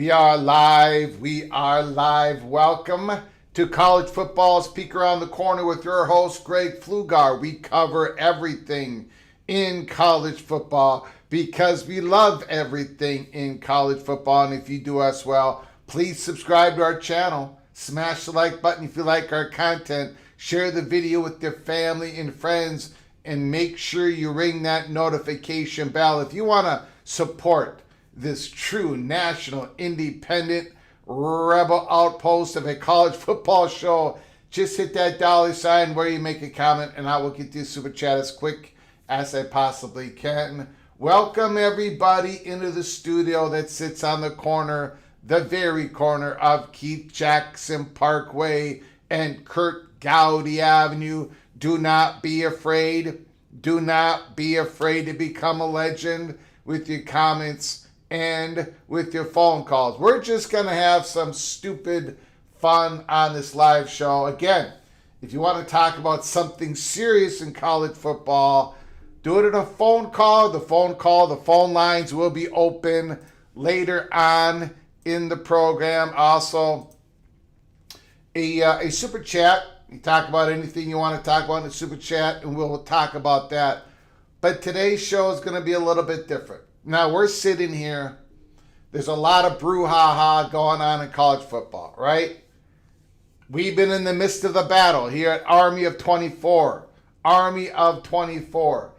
We are live. We are live. Welcome to College Football's Peek Around the Corner with your host, Greg Pflugar. We cover everything in college football because we love everything in college football. And if you do us well, please subscribe to our channel. Smash the like button if you like our content. Share the video with your family and friends. And make sure you ring that notification bell. If you want to support this true national independent rebel outpost of a college football show, just hit that $sign where you make a comment and I will get to super chat as quick as I possibly can. Welcome everybody into the studio that sits on the corner, the very corner of Keith Jackson Parkway and Kurt Gowdy Avenue. Do not be afraid. Do not be afraid to become a legend with your comments and with your phone calls. We're just going to have some stupid fun on this live show. Again, if you want to talk about something serious in college football, do it in a phone call. The phone lines will be open later on in the program. Also, a super chat. You talk about anything you want to talk about in the super chat, and we'll talk about that. But today's show is going to be a little bit different. Now, we're sitting here. There's a lot of brouhaha going on in college football, right? We've been in the midst of the battle here at Army of 24. Army of 24.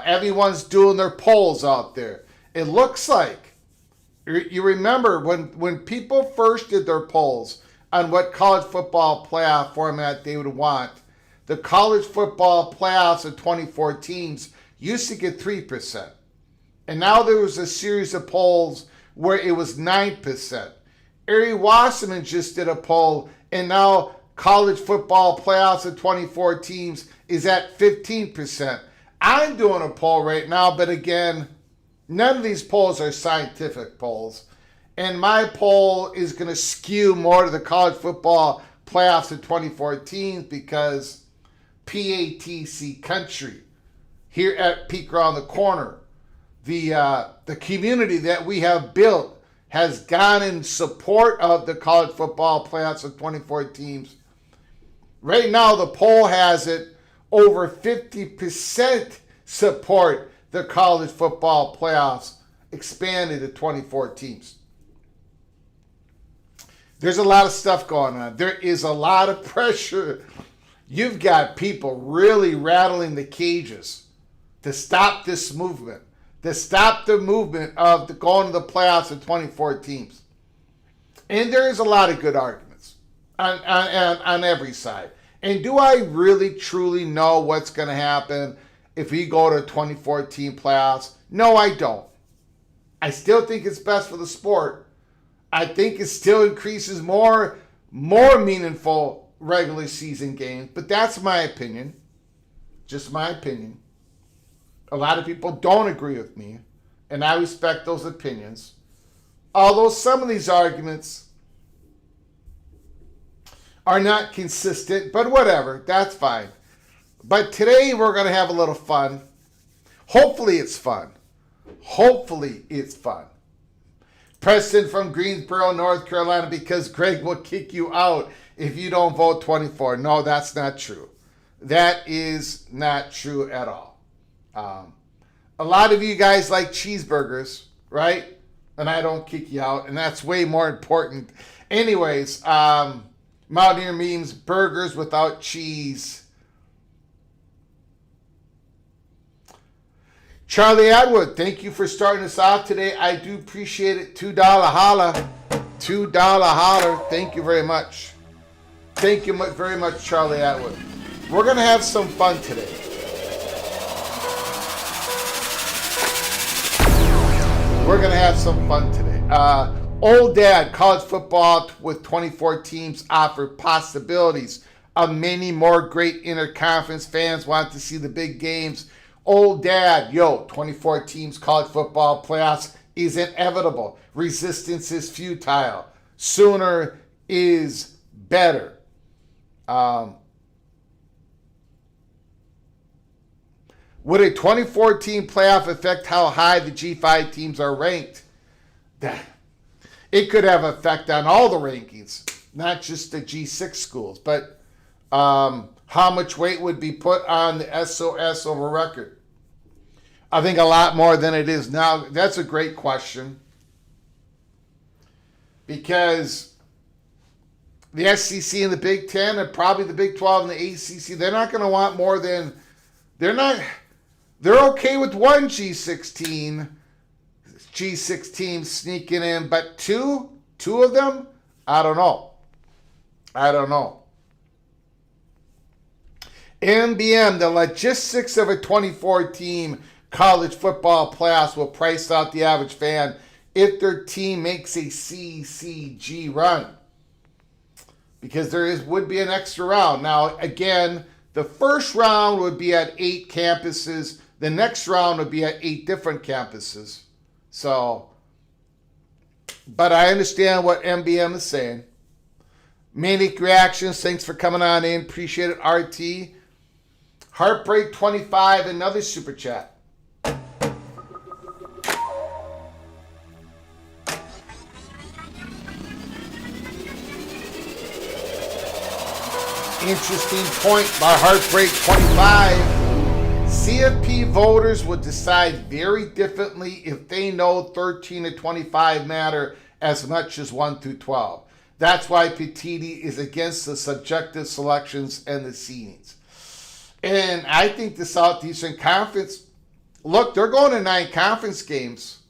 Everyone's doing their polls out there. It looks like, you remember when people first did their polls on what college football playoff format they would want, the college football playoffs of 24 teams used to get 3%. And now there was a series of polls where it was 9%. Ari Wasserman just did a poll, and now college football playoffs of 24 teams is at 15%. I'm doing a poll right now, but again, none of these polls are scientific polls. And my poll is going to skew more to the college football playoffs of 24 teams because PATC country here at Peek Around the Corner, the community that we have built has gone in support of the college football playoffs of 24 teams. Right now, the poll has it over 50% support the college football playoffs expanded to 24 teams. There's a lot of stuff going on. There is a lot of pressure. You've got people really rattling the cages to stop this movement, to stop the movement of going to the playoffs of 24 teams. And there is a lot of good arguments on every side. And do I really, truly know what's going to happen if we go to 24-team playoffs? No, I don't. I still think it's best for the sport. I think it still increases more meaningful regular season games. But that's my opinion. Just my opinion. A lot of people don't agree with me, and I respect those opinions. Although some of these arguments are not consistent, but whatever, that's fine. But today we're going to have a little fun. Hopefully it's fun. Hopefully it's fun. Preston from Greensboro, North Carolina, because Greg will kick you out if you don't vote 24. No, that's not true. That is not true at all. A lot of you guys like cheeseburgers, right? And I don't kick you out, and that's way more important. Anyways, Mountaineer memes, burgers without cheese. Charlie Atwood, thank you for starting us off today. I do appreciate it. $2 holla. $2 holler. Thank you very much. Thank you very much, Charlie Atwood. We're going to have some fun today. We're going to have some fun today. Old Dad, college football with 24 teams offer possibilities of many more great interconference. Fans want to see the big games. Old Dad, 24 teams, college football playoffs is inevitable. Resistance is futile. Sooner is better. Would a 24-team playoff affect how high the G5 teams are ranked? It could have effect on all the rankings, not just the G6 schools, but how much weight would be put on the SOS over record? I think a lot more than it is now. That's a great question. Because the SEC and the Big Ten and probably the Big 12 and the ACC, they're not going to want more than, they're okay with one G16 sneaking in, but two of them, I don't know. MBM, the logistics of a 24-team college football playoffs will price out the average fan if their team makes a CCG run. Because would be an extra round. Now, again, the first round would be at 8 campuses. The next round would be at 8 different campuses. So, but I understand what MBM is saying. Manic Reactions, thanks for coming on in. Appreciate it, RT. Heartbreak 25, another super chat. Interesting point by Heartbreak 25. CFP voters would decide very differently if they know 13 to 25 matter as much as 1 through 12. That's why Petiti is against the subjective selections and the seedings. And I think the Southeastern Conference, look, they're going to 9 conference games.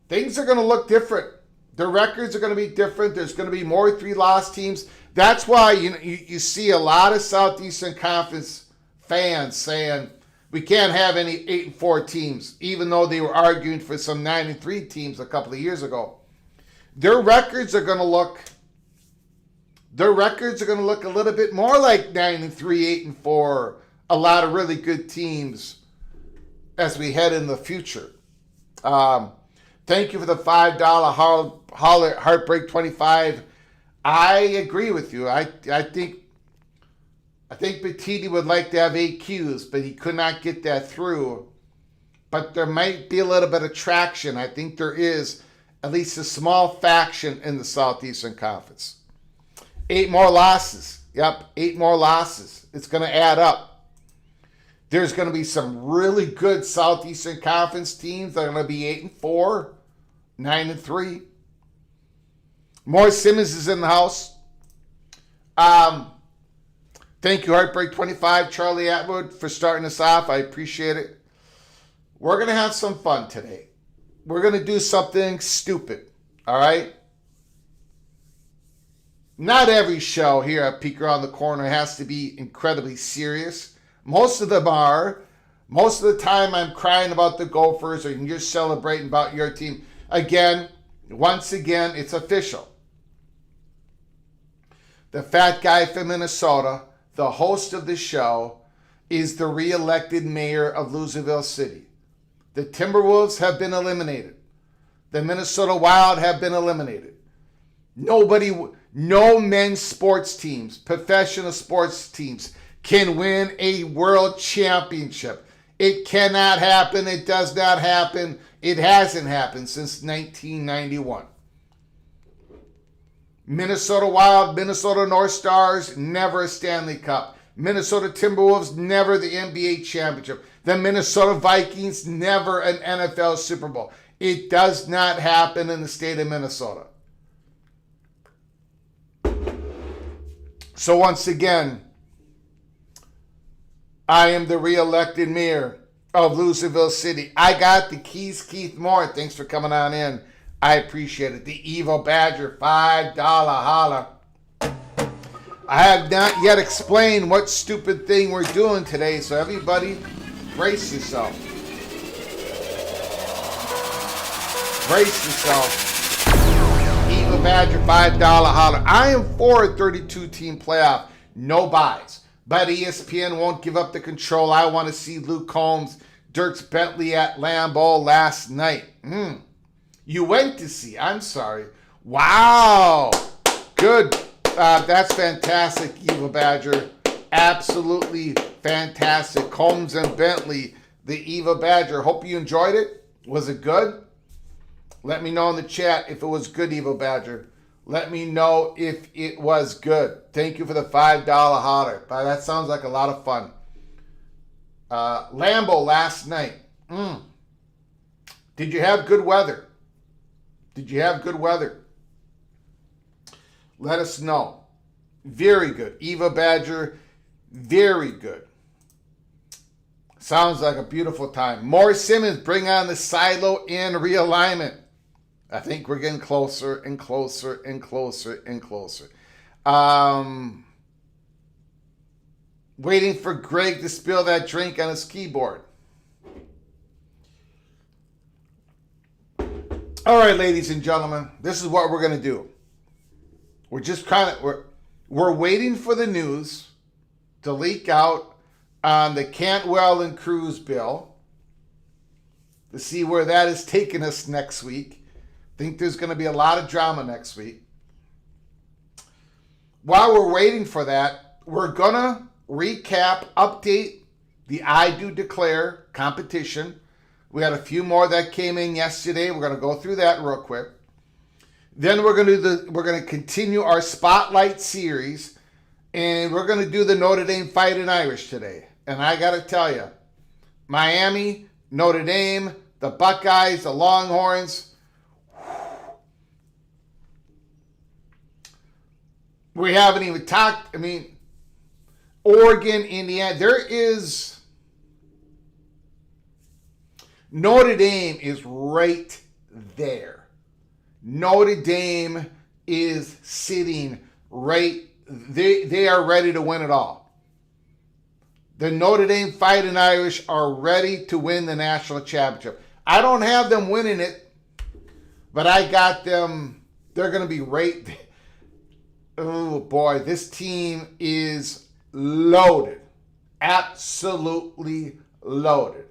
Things are going to look different. The records are going to be different. There's going to be more 3-loss teams. That's why you see a lot of Southeastern Conference fans saying we can't have any 8-4 teams, even though they were arguing for some 9-3 teams a couple of years ago. Their records are going to look their records are going to look a little bit more like 9-3, 8-4. A lot of really good teams as we head in the future. Thank you for the $5 Heartbreak 25. I agree with you. I think Bettini would like to have AQs, but he could not get that through. But there might be a little bit of traction. I think there is at least a small faction in the Southeastern Conference. 8 more losses. Yep, 8 more losses. It's going to add up. There's going to be some really good Southeastern Conference teams that are going to be 8-4, 9-3. Mohr Simmons is in the house. Thank you, Heartbreak 25, Charlie Atwood, for starting us off. I appreciate it. We're going to have some fun today. We're going to do something stupid, all right? Not every show here at Peek Around the Corner has to be incredibly serious. Most of them are. Most of the time I'm crying about the Gophers or you're celebrating about your team. Once again, it's official. The fat guy from Minnesota, the host of the show, is the re-elected mayor of Louisville City. The Timberwolves have been eliminated. The Minnesota Wild have been eliminated. No men's sports teams, professional sports teams, can win a world championship. It cannot happen. It does not happen. It hasn't happened since 1991. Minnesota Wild, Minnesota North Stars, never a Stanley Cup. Minnesota Timberwolves, never the NBA championship. The Minnesota Vikings, never an NFL Super Bowl. It does not happen in the state of Minnesota. So once again, I am the re-elected mayor of Louisville City. I got the keys, Keith Mohr. Thanks for coming on in. I appreciate it. The Evil Badger, $5 holla. I have not yet explained what stupid thing we're doing today, so everybody, brace yourself. Brace yourself. Evil Badger, $5 holla. I am for a 32-team playoff. No buys. But ESPN won't give up the control. I want to see Luke Combs, Dierks Bentley at Lambeau last night. You went to see. I'm sorry. Wow. Good. That's fantastic, Evil Badger. Absolutely fantastic. Combs and Bentley, the Evil Badger. Hope you enjoyed it. Was it good? Let me know in the chat if it was good, Evil Badger. Let me know if it was good. Thank you for the $5 holler. That sounds like a lot of fun. Lambeau last night. Did you have good weather? Did you have good weather? Let us know. Very good. Eva Badger, very good. Sounds like a beautiful time. Mohr Simmons, bring on the silo in realignment. I think we're getting closer and closer and closer and closer. Waiting for Greg to spill that drink on his keyboard. All right, ladies and gentlemen, this is what we're going to do. We're just we're waiting for the news to leak out on the Cantwell and Cruz bill to see where that is taking us next week. Think there's going to be a lot of drama next week. While we're waiting for that, we're going to recap, update the I Do Declare competition. We had a few more that came in yesterday. We're going to go through that real quick. Then we're going to continue our Spotlight series, and we're going to do the Notre Dame Fighting Irish today. And I got to tell you, Miami, Notre Dame, the Buckeyes, the Longhorns. We haven't even talked. Oregon, Indiana. Notre Dame is right there. Notre Dame is sitting right. They are ready to win it all. The Notre Dame Fighting Irish are ready to win the national championship. I don't have them winning it, but I got them. They're going to be right. Oh boy, this team is loaded. Absolutely loaded.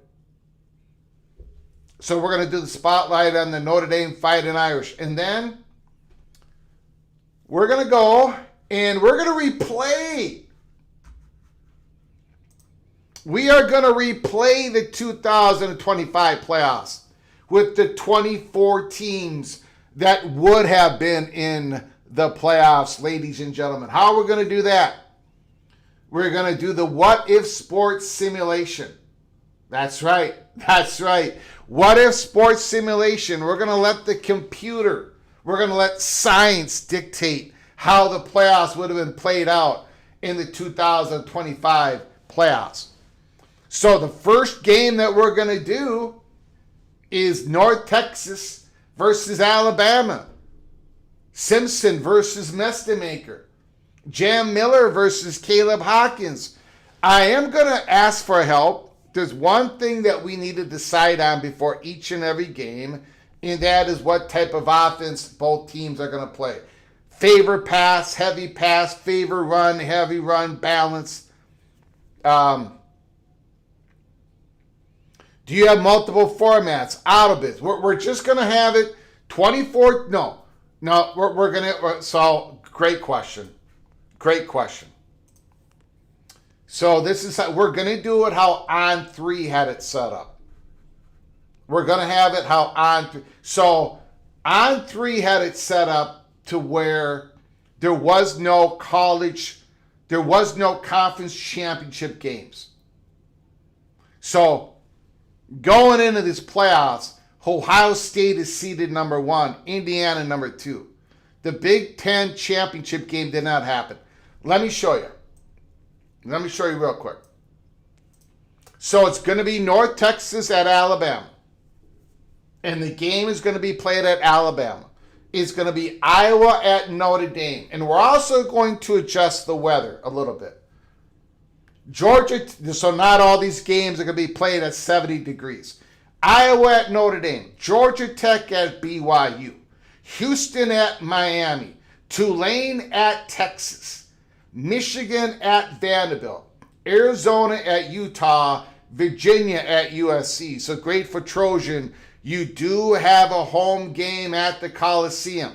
So we're going to do the spotlight on the Notre Dame Fighting Irish. And then we're going to go and we're going to replay. We are going to replay the 2025 playoffs with the 24 teams that would have been in the playoffs, ladies and gentlemen. How are we going to do that? We're going to do the What If Sports simulation. That's right. That's right. What If Sports simulation. We're going to let the computer, we're going to let science dictate how the playoffs would have been played out in the 2025 playoffs. So the first game that we're going to do is North Texas versus Alabama. Simpson versus Mestemaker. Jam Miller versus Caleb Hawkins. I am going to ask for help. There's one thing that we need to decide on before each and every game, and that is what type of offense both teams are going to play. Favor pass, favor run, heavy run, balance. Do you have multiple formats? Out of it. We're just going to have it 24. No, we're going to. So, great question. Great question. So, this is how we're going to do it how On3 had it set up. We're going to have it how On3. So, On3 had it set up to where there was no conference championship games. So, going into this playoffs, Ohio State is seeded number 1, Indiana number 2. The Big Ten championship game did not happen. Let me show you. Let me show you real quick. So it's going to be North Texas at Alabama. And the game is going to be played at Alabama. It's going to be Iowa at Notre Dame. And we're also going to adjust the weather a little bit. Georgia, so not all these games are going to be played at 70 degrees. Iowa at Notre Dame. Georgia Tech at BYU. Houston at Miami. Tulane at Texas. Michigan at Vanderbilt. Arizona at Utah. Virginia at USC. So great for Trojan. You do have a home game at the Coliseum.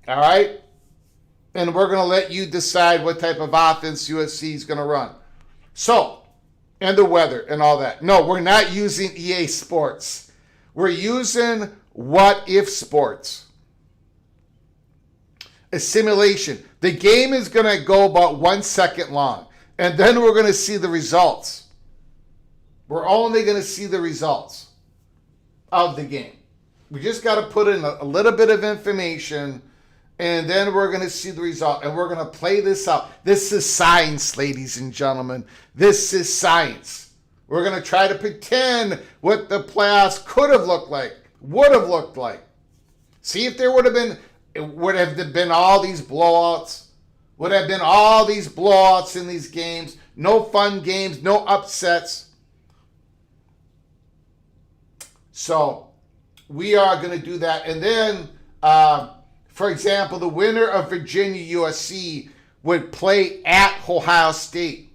All right? And we're going to let you decide what type of offense USC is going to run. So, and the weather and all that. No, we're not using EA Sports. We're using WhatIfSports. A simulation. The game is going to go about 1 second long. And then we're going to see the results. We're only going to see the results of the game. We just got to put in a little bit of information, and then we're going to see the result, and we're going to play this out. This is science, ladies and gentlemen. This is science. We're going to try to pretend what the playoffs could have looked like, would have looked like. See if there would have been all these blowouts, would have been all these blowouts in these games, no fun games, no upsets. So we are going to do that. And then, for example, the winner of Virginia USC would play at Ohio State.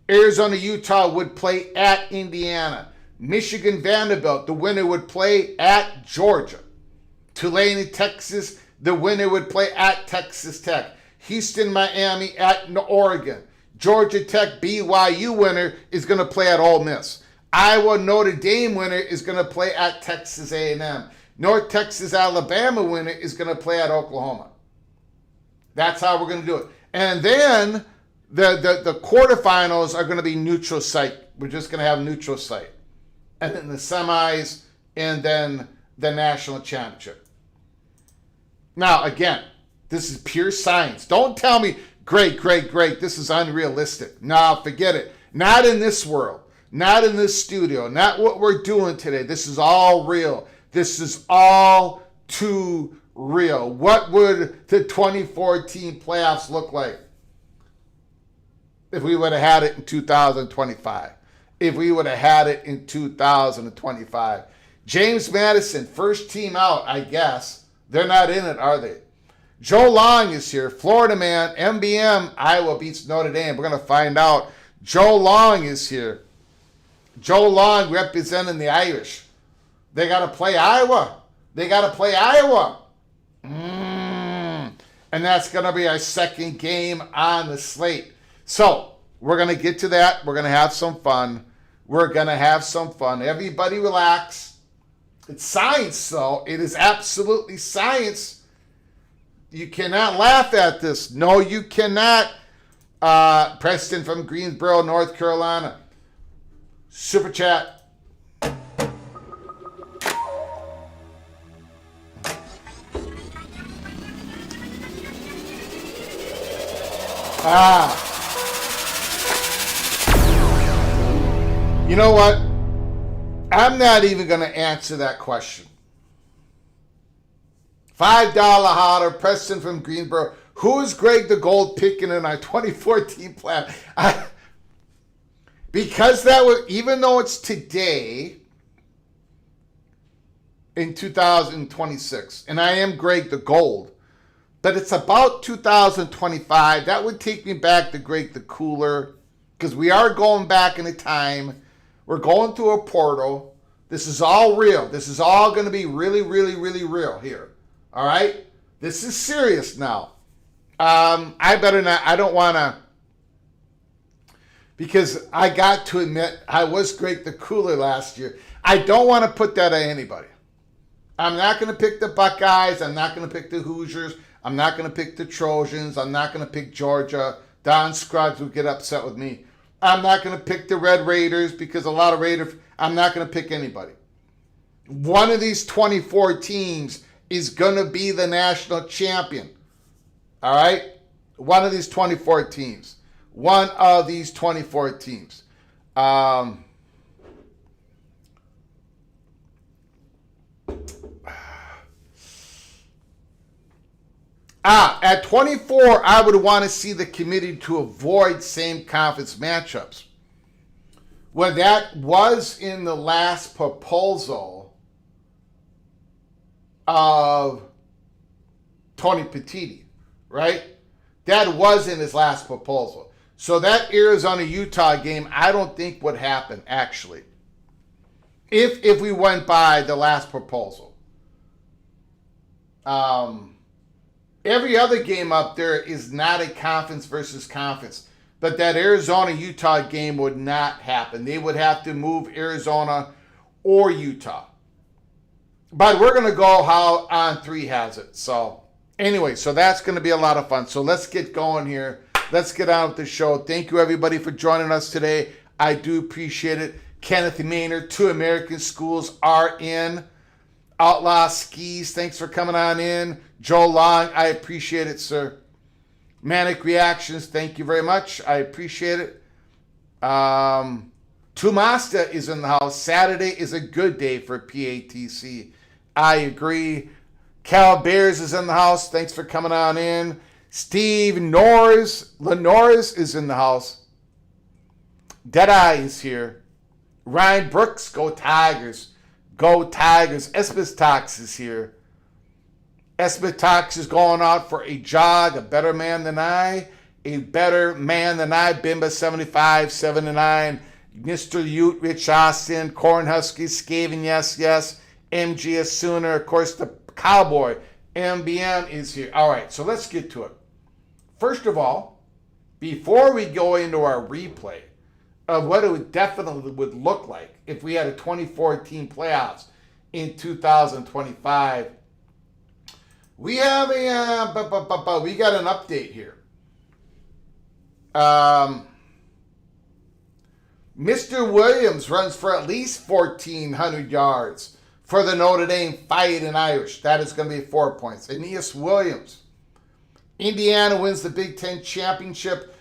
Arizona Utah would play at Indiana. Michigan Vanderbilt, the winner would play at Georgia. Tulane Texas, the winner would play at Texas Tech. Houston Miami at Oregon. Georgia Tech BYU winner is going to play at Ole Miss. Iowa Notre Dame winner is going to play at Texas A&M. North Texas Alabama winner is going to play at Oklahoma. That's how we're going to do it. And then the quarterfinals are going to be neutral site. We're just going to have neutral site. And then the semis, and then the national championship. Now, again, this is pure science. Don't tell me, great, this is unrealistic. No, forget it. Not in this world. Not in this studio. Not what we're doing today. This is all real. This is all too real. What would the 2014 playoffs look like if we would have had it in 2025? If we would have had it in 2025. James Madison, first team out, I guess. They're not in it, are they? Joe Long is here. Florida man, MBM, Iowa beats Notre Dame. We're going to find out. Joe Long is here. Joe Long representing the Irish. They got to play Iowa. And that's going to be our second game on the slate. So, we're going to get to that. We're going to have some fun. Everybody relax. It's science, though. It is absolutely science. You cannot laugh at this. No, you cannot. Preston from Greensboro, North Carolina. Super chat. You know what? I'm not even going to answer that question. $5 hotter, Preston from Greensboro. Who is Greg the Gold picking in our 2014 plan? Because that was, even though it's today in 2026, and I am Greg the Gold, but it's about 2025. That would take me back to Greg the Cooler, because we are going back in a time. We're going through a portal. This is all real. This is all going to be really, really, really real here. All right? This is serious now. I better not. I don't want to. Because I got to admit, I was Greg the Cooler last year. I don't want to put that on anybody. I'm not going to pick the Buckeyes. I'm not going to pick the Hoosiers. I'm not going to pick the Trojans. I'm not going to pick Georgia. Don Scruggs would get upset with me. I'm not going to pick the Red Raiders because a lot of Raiders, I'm not going to pick anybody. One of these 24 teams is going to be the national champion. All right? One of these 24 teams. At 24, I would want to see the committee to avoid same conference matchups. Well, that was in the last proposal of Tony Petitti, right? That was in his last proposal. So that Arizona-Utah game, I don't think would happen, actually, if we went by the last proposal. Every other game up there is not a conference versus conference. But that Arizona-Utah game would not happen. They would have to move Arizona or Utah. But we're going to go how On3 has it. So anyway, so that's going to be a lot of fun. So let's get going here. Let's get on with the show. Thank you, everybody, for joining us today. I do appreciate it. Kenneth Maynard, 2 American schools are in. Outlaw Skis, thanks for coming on in. Joe Long, I appreciate it, sir. Manic Reactions, thank you very much. I appreciate it. Tumasta is in the house. Saturday is a good day for PATC. I agree. Cal Bears is in the house. Thanks for coming on in. Steve Lenoris is in the house. Deadeye is here. Ryan Brooks, go Tigers. Go Tigers. Espitox is here. Espitox is going out for a jog. A better man than I. Bimba 75, 79. Mr. Ute, Rich Austin. Cornhusker, Skaven, yes. MGS Sooner. Of course, the Cowboy. MBM is here. All right, so let's get to it. First of all, before we go into our replay of what it would definitely would look like if we had a 2014 playoffs in 2025, we have we got an update here. Mr. Williams runs for at least 1,400 yards for the Notre Dame Fighting Irish. That is going to be 4 points. Aeneas Williams. Indiana wins the Big Ten championship.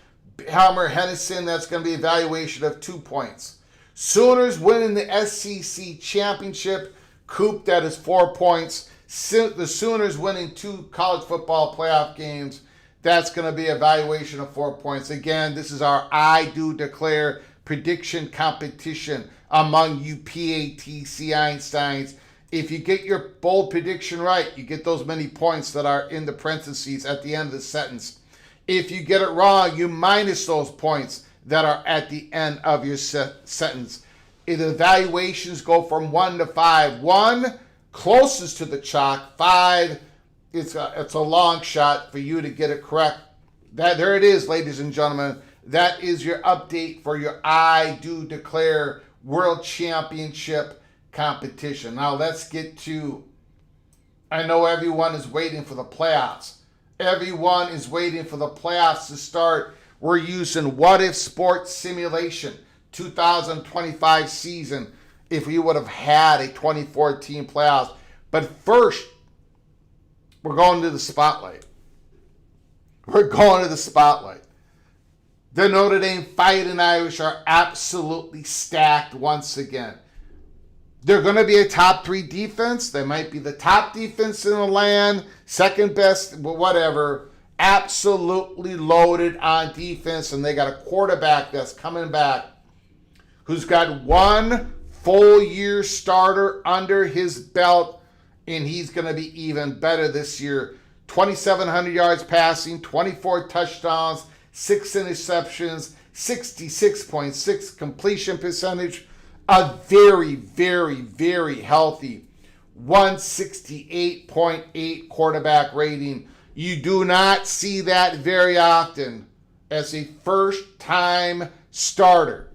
Helmer Hennessy, that's going to be evaluation of 2 points. Sooners winning the SEC championship. Coop, that is 4 points. The Sooners winning 2 college football playoff games. That's going to be evaluation of 4 points. Again, this is our I Do Declare prediction competition among you PATC Einsteins. If you get your bold prediction right, you get those many points that are in the parentheses at the end of the sentence. If you get it wrong, you minus those points that are at the end of your sentence. The evaluations go from 1 to 5. 1, closest to the chalk. 5, it's a long shot for you to get it correct. There it is, ladies and gentlemen. That is your update for your I Do Declare World Championship competition. Now let's get to, I know everyone is waiting for the playoffs. Everyone is waiting for the playoffs to start. We're using WhatIfSports simulation 2025 season if we would have had a 2014 playoffs. But first, we're going to the spotlight. We're going to the spotlight. The Notre Dame Fighting Irish are absolutely stacked once again. They're going to be a top 3 defense. They might be the top defense in the land, second best, whatever. Absolutely loaded on defense, and they got a quarterback that's coming back who's got 1 full year starter under his belt, and he's going to be even better this year. 2,700 yards passing, 24 touchdowns, 6 interceptions, 66.6 completion percentage, a very, very, very healthy 168.8 quarterback rating. You do not see that very often as a first-time starter.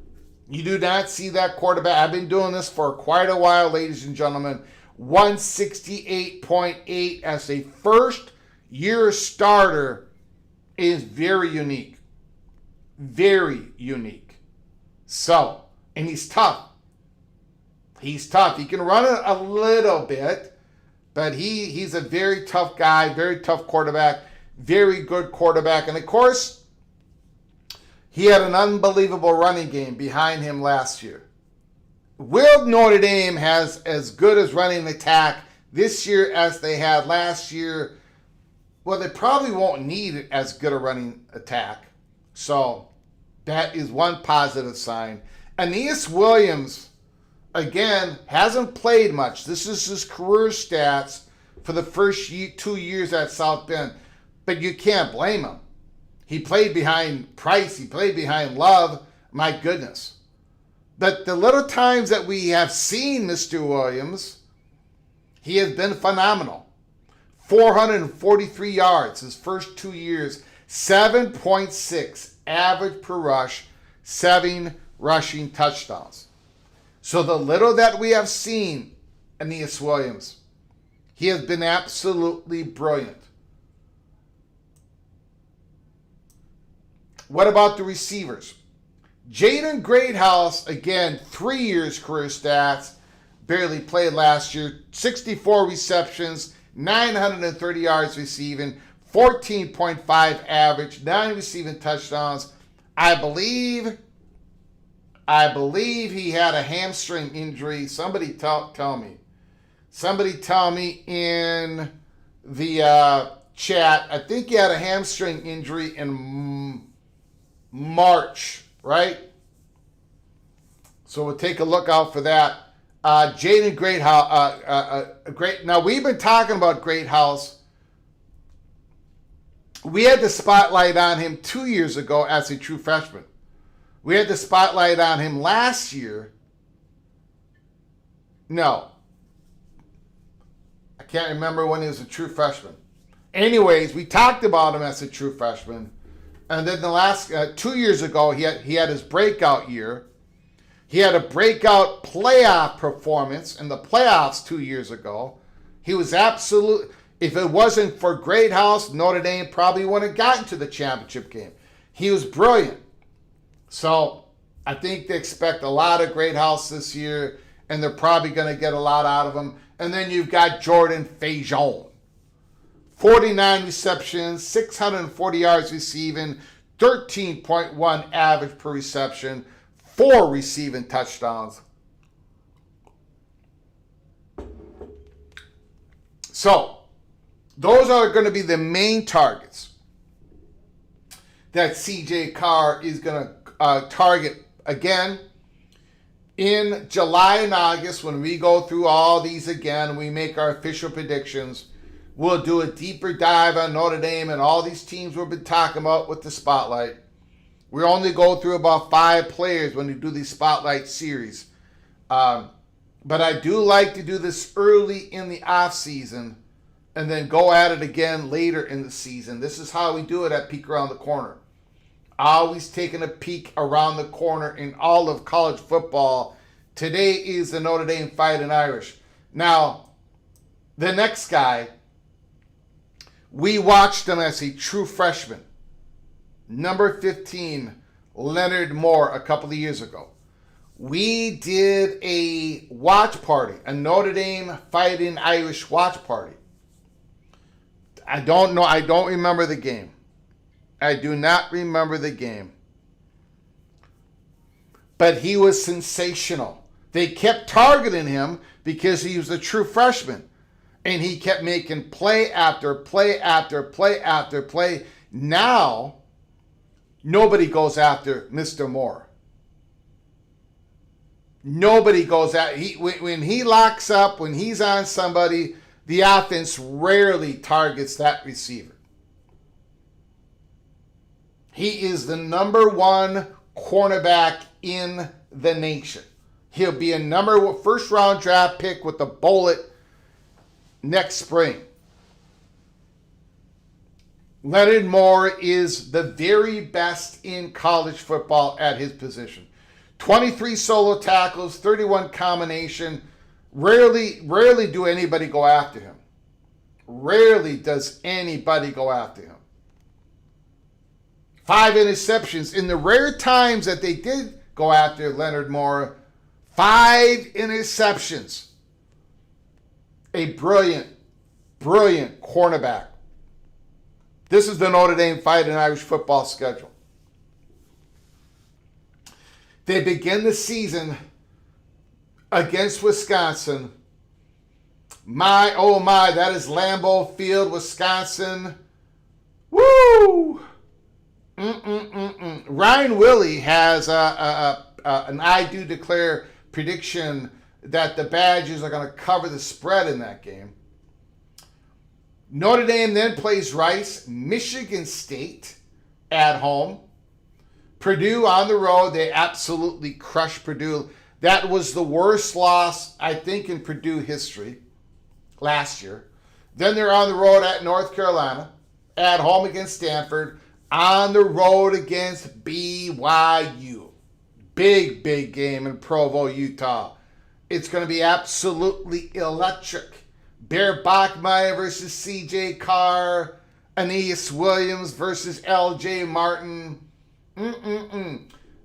You do not see that quarterback. I've been doing this for quite a while, ladies and gentlemen. 168.8 as a first-year starter is very unique. Very unique. So, and he's tough. He's tough. He can run it a little bit, but he's a very tough guy, very tough quarterback, very good quarterback. And of course, he had an unbelievable running game behind him last year. Will Notre Dame has as good as running attack this year as they had last year? Well, they probably won't need as good a running attack. So that is one positive sign. Aeneas Williams, again, hasn't played much. This is his career stats for the first 2 years at South Bend. But you can't blame him. He played behind Price. He played behind Love. My goodness. But the little times that we have seen Mr. Williams, he has been phenomenal. 443 yards his first 2 years. 7.6 average per rush. 7 rushing touchdowns. So the little that we have seen Aeneas Williams, he has been absolutely brilliant. What about the receivers? Jaden Greathouse, again, 3 years career stats, barely played last year, 64 receptions, 930 yards receiving, 14.5 average, 9 receiving touchdowns. I believe he had a hamstring injury. Somebody tell me. Somebody tell me in the chat. I think he had a hamstring injury in March, right? So we'll take a look out for that. Jaden Greathouse. Now, we've been talking about Greathouse. We had the spotlight on him 2 years ago as a true freshman. We had the spotlight on him last year. No. I can't remember when he was a true freshman. Anyways, we talked about him as a true freshman. And then the last 2 years ago, he had his breakout year. He had a breakout playoff performance in the playoffs 2 years ago. He was absolute. If it wasn't for Greathouse, Notre Dame probably wouldn't have gotten to the championship game. He was brilliant. So I think they expect a lot of Greathouse this year, and they're probably going to get a lot out of him. And then you've got Jordan Fajon. 49 receptions, 640 yards receiving, 13.1 average per reception, 4 receiving touchdowns. So, those are going to be the main targets that CJ Carr is going to target. Again, In July and August, when we go through all these again, we make our official predictions. We'll do a deeper dive on Notre Dame and all these teams we've been talking about with the spotlight. We only go through about 5 players when we do these spotlight series. But I do like to do this early in the off season and then go at it again later in the season. This is how we do it at Peek Around the Corner. Always taking a peek around the corner in all of college football. Today is the Notre Dame Fighting Irish. Now, the next guy, we watched him as a true freshman. Number 15, Leonard Mohr, a couple of years ago. We did a watch party, a Notre Dame Fighting Irish watch party. I don't remember the game. I do not remember the game. But he was sensational. They kept targeting him because he was a true freshman. And he kept making play after play after play after play. Now, nobody goes after Mr. Mohr. Nobody goes at when he locks up, when he's on somebody, the offense rarely targets that receiver. He is the number 1 cornerback in the nation. He'll be a first round draft pick with a bullet next spring. Leonard Mohr is the very best in college football at his position. 23 solo tackles, 31 combination. Rarely do anybody go after him. Rarely does anybody go after him. 5 interceptions. In the rare times that they did go after Leonard Mohr, 5 interceptions. A brilliant, brilliant cornerback. This is the Notre Dame Fighting Irish football schedule. They begin the season against Wisconsin. My, oh my, that is Lambeau Field, Wisconsin. Woo! Ryan Willie has an I do declare prediction that the Badgers are going to cover the spread in that game. Notre Dame then plays Rice, Michigan State at home. Purdue on the road, they absolutely crushed Purdue. That was the worst loss, I think, in Purdue history last year. Then they're on the road at North Carolina, at home against Stanford, on the road against BYU. Big, big game in Provo, Utah. It's going to be absolutely electric. Bear Bachmeier versus CJ Carr. Aeneas Williams versus LJ Martin.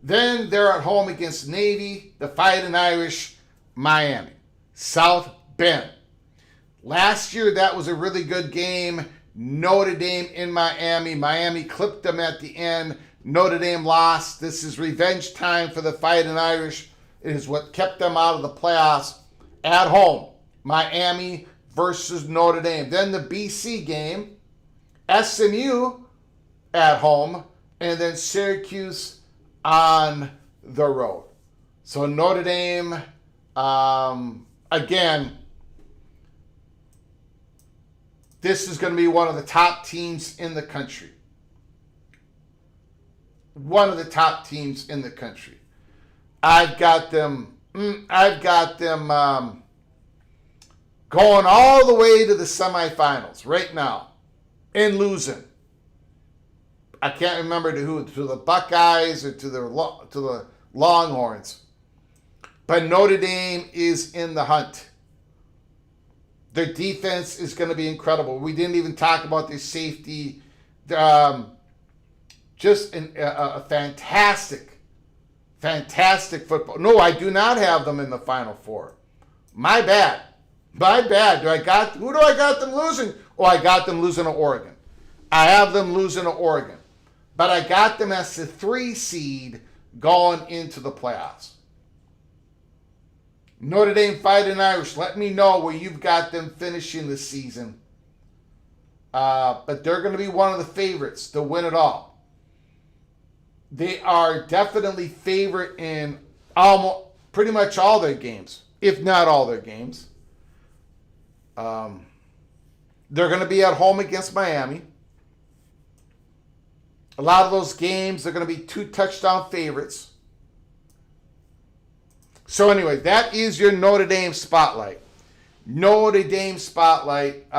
Then they're at home against Navy, the Fighting Irish, Miami, South Bend. Last year, that was a really good game. Notre Dame in Miami. Miami clipped them at the end. Notre Dame lost. This is revenge time for the Fighting Irish. It is what kept them out of the playoffs. At home, Miami versus Notre Dame. Then the BC game, SMU at home, and then Syracuse on the road. So Notre Dame, again, this is going to be one of the top teams in the country. One of the top teams in the country. I've got them going all the way to the semifinals right now and losing. I can't remember to who, to the Buckeyes or to the Longhorns. But Notre Dame is in the hunt. Their defense is going to be incredible. We didn't even talk about their safety. Just a fantastic football. No, I do not have them in the Final Four. My bad. Who do I got them losing? Oh, I got them losing to Oregon. I have them losing to Oregon. But I got them as the 3 seed going into the playoffs. Notre Dame Fighting Irish, let me know where you've got them finishing the season. But they're going to be one of the favorites to win it all. They are definitely favorite in almost pretty much all their games, if not all their games. They're going to be at home against Miami. A lot of those games are going to be 2-touchdown favorites. So anyway, that is your Notre Dame spotlight. Notre Dame spotlight.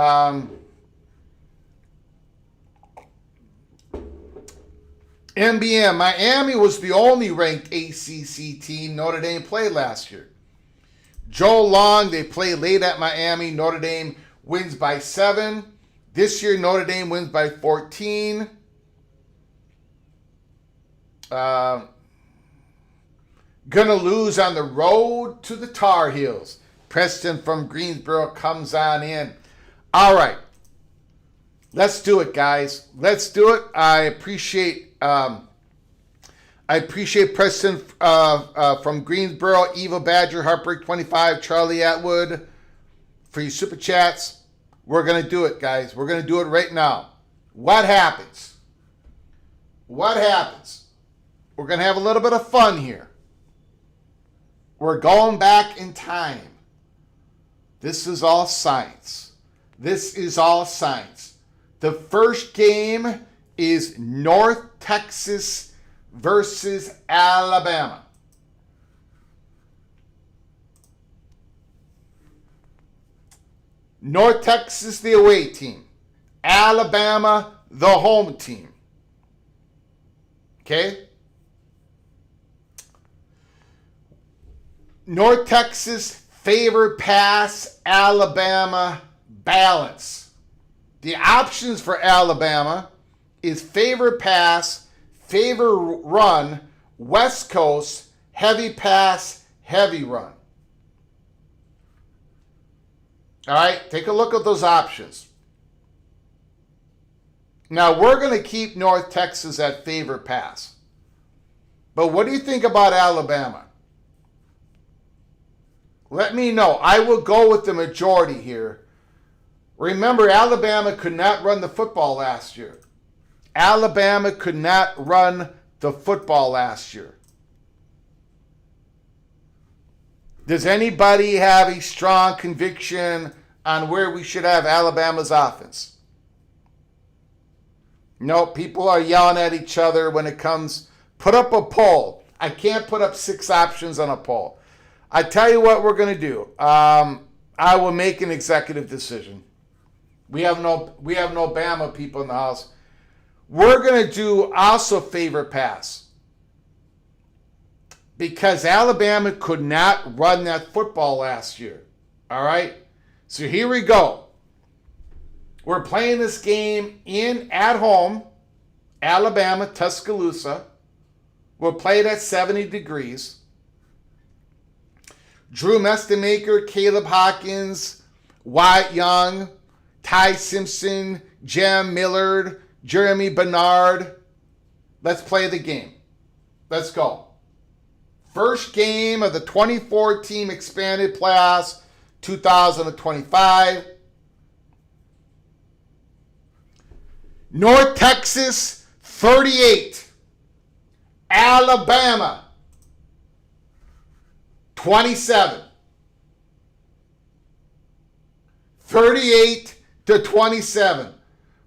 NBM, Miami was the only ranked ACC team Notre Dame played last year. Joe Long, they play late at Miami. Notre Dame wins by 7. This year, Notre Dame wins by 14. Gonna lose on the road to the Tar Heels. Preston from Greensboro comes on in. All right. Let's do it, guys. Let's do it. I appreciate Preston from Greensboro, Eva Badger, Heartbreak 25, Charlie Atwood for your super chats. We're going to do it, guys. We're going to do it right now. What happens? What happens? We're going to have a little bit of fun here. We're going back in time. This is all science. This is all science. The first game is North Texas versus Alabama. North Texas, the away team. Alabama, the home team. Okay? North Texas, favor pass, Alabama, balance. The options for Alabama is favor pass, favor run, West Coast, heavy pass, heavy run. All right, take a look at those options. Now, we're going to keep North Texas at favor pass. But what do you think about Alabama? Let me know. I will go with the majority here. Remember, Alabama could not run the football last year. Alabama could not run the football last year. Does anybody have a strong conviction on where we should have Alabama's offense? No, people are yelling at each other when it comes. Put up a poll. I can't put up 6 options on a poll. I tell you what we're going to do. I will make an executive decision. We have no Bama people in the house. We're going to do also favor pass. Because Alabama could not run that football last year. All right? So here we go. We're playing this game at home, Alabama, Tuscaloosa. We'll play it at 70 degrees. Drew Mestemaker, Caleb Hawkins, Wyatt Young, Ty Simpson, Jam Millard, Jeremy Bernard. Let's play the game. Let's go. First game of the 24-team expanded playoffs 2025. North Texas, 38. Alabama, 27. 38-27.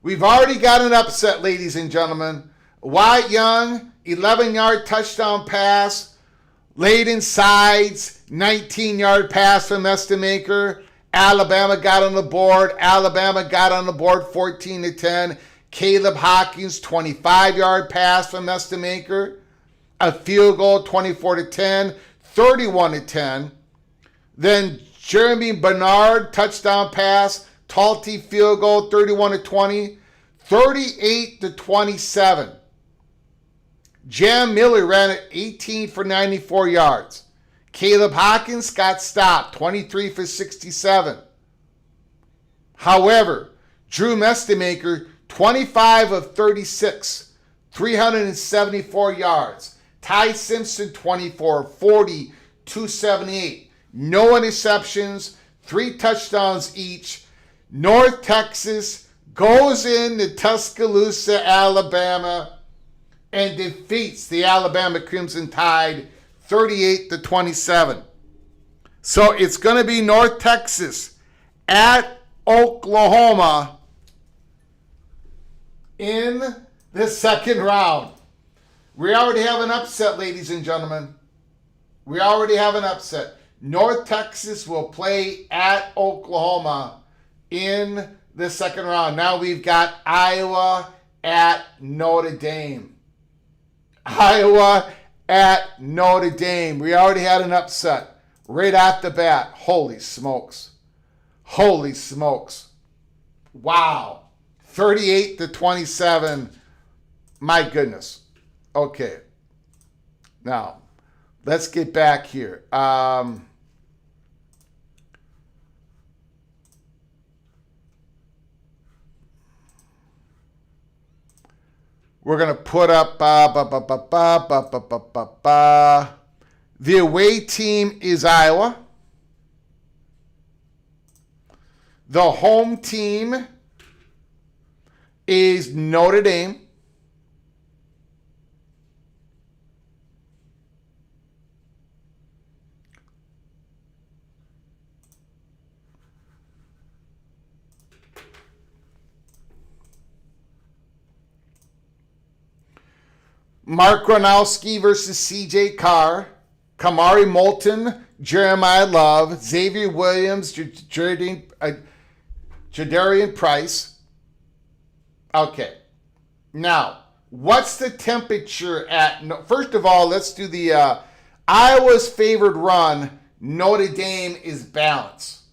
We've already got an upset, ladies and gentlemen. Wyatt Young, 11-yard touchdown pass. Layden Sides, 19-yard pass from Mestemaker. Alabama got on the board. Alabama got on the board 14-10. Caleb Hawkins, 25-yard pass from Mestemaker. A field goal, 24-10. 31-10. Then Jeremy Bernard, touchdown pass. Talty field goal, 31-20. 38-27. Jam Miller ran it 18 for 94 yards. Caleb Hawkins got stopped, 23 for 67. However, Drew Mestemaker, 25 of 36, 374 yards. Ty Simpson, 24 of 40, 278. No interceptions, 3 touchdowns each. North Texas goes into Tuscaloosa, Alabama, and defeats the Alabama Crimson Tide 38-27. So it's going to be North Texas at Oklahoma in the second round. We already have an upset, ladies and gentlemen. We already have an upset. North Texas will play at Oklahoma in the second round. Now we've got Iowa at Notre Dame. Iowa at Notre Dame. We already had an upset right off the bat. Holy smokes. Holy smokes. Wow. 38-27. My goodness. Okay. Now, let's get back here. We're going to put up the away team is Iowa. The home team is Notre Dame. Mark Gronowski versus CJ Carr. Kamari Moulton, Jeremiah Love, Xavier Williams, Jadarian Price. Okay. Now, what's the temperature at... First of all, let's do the... Iowa's favored run. Notre Dame is balance.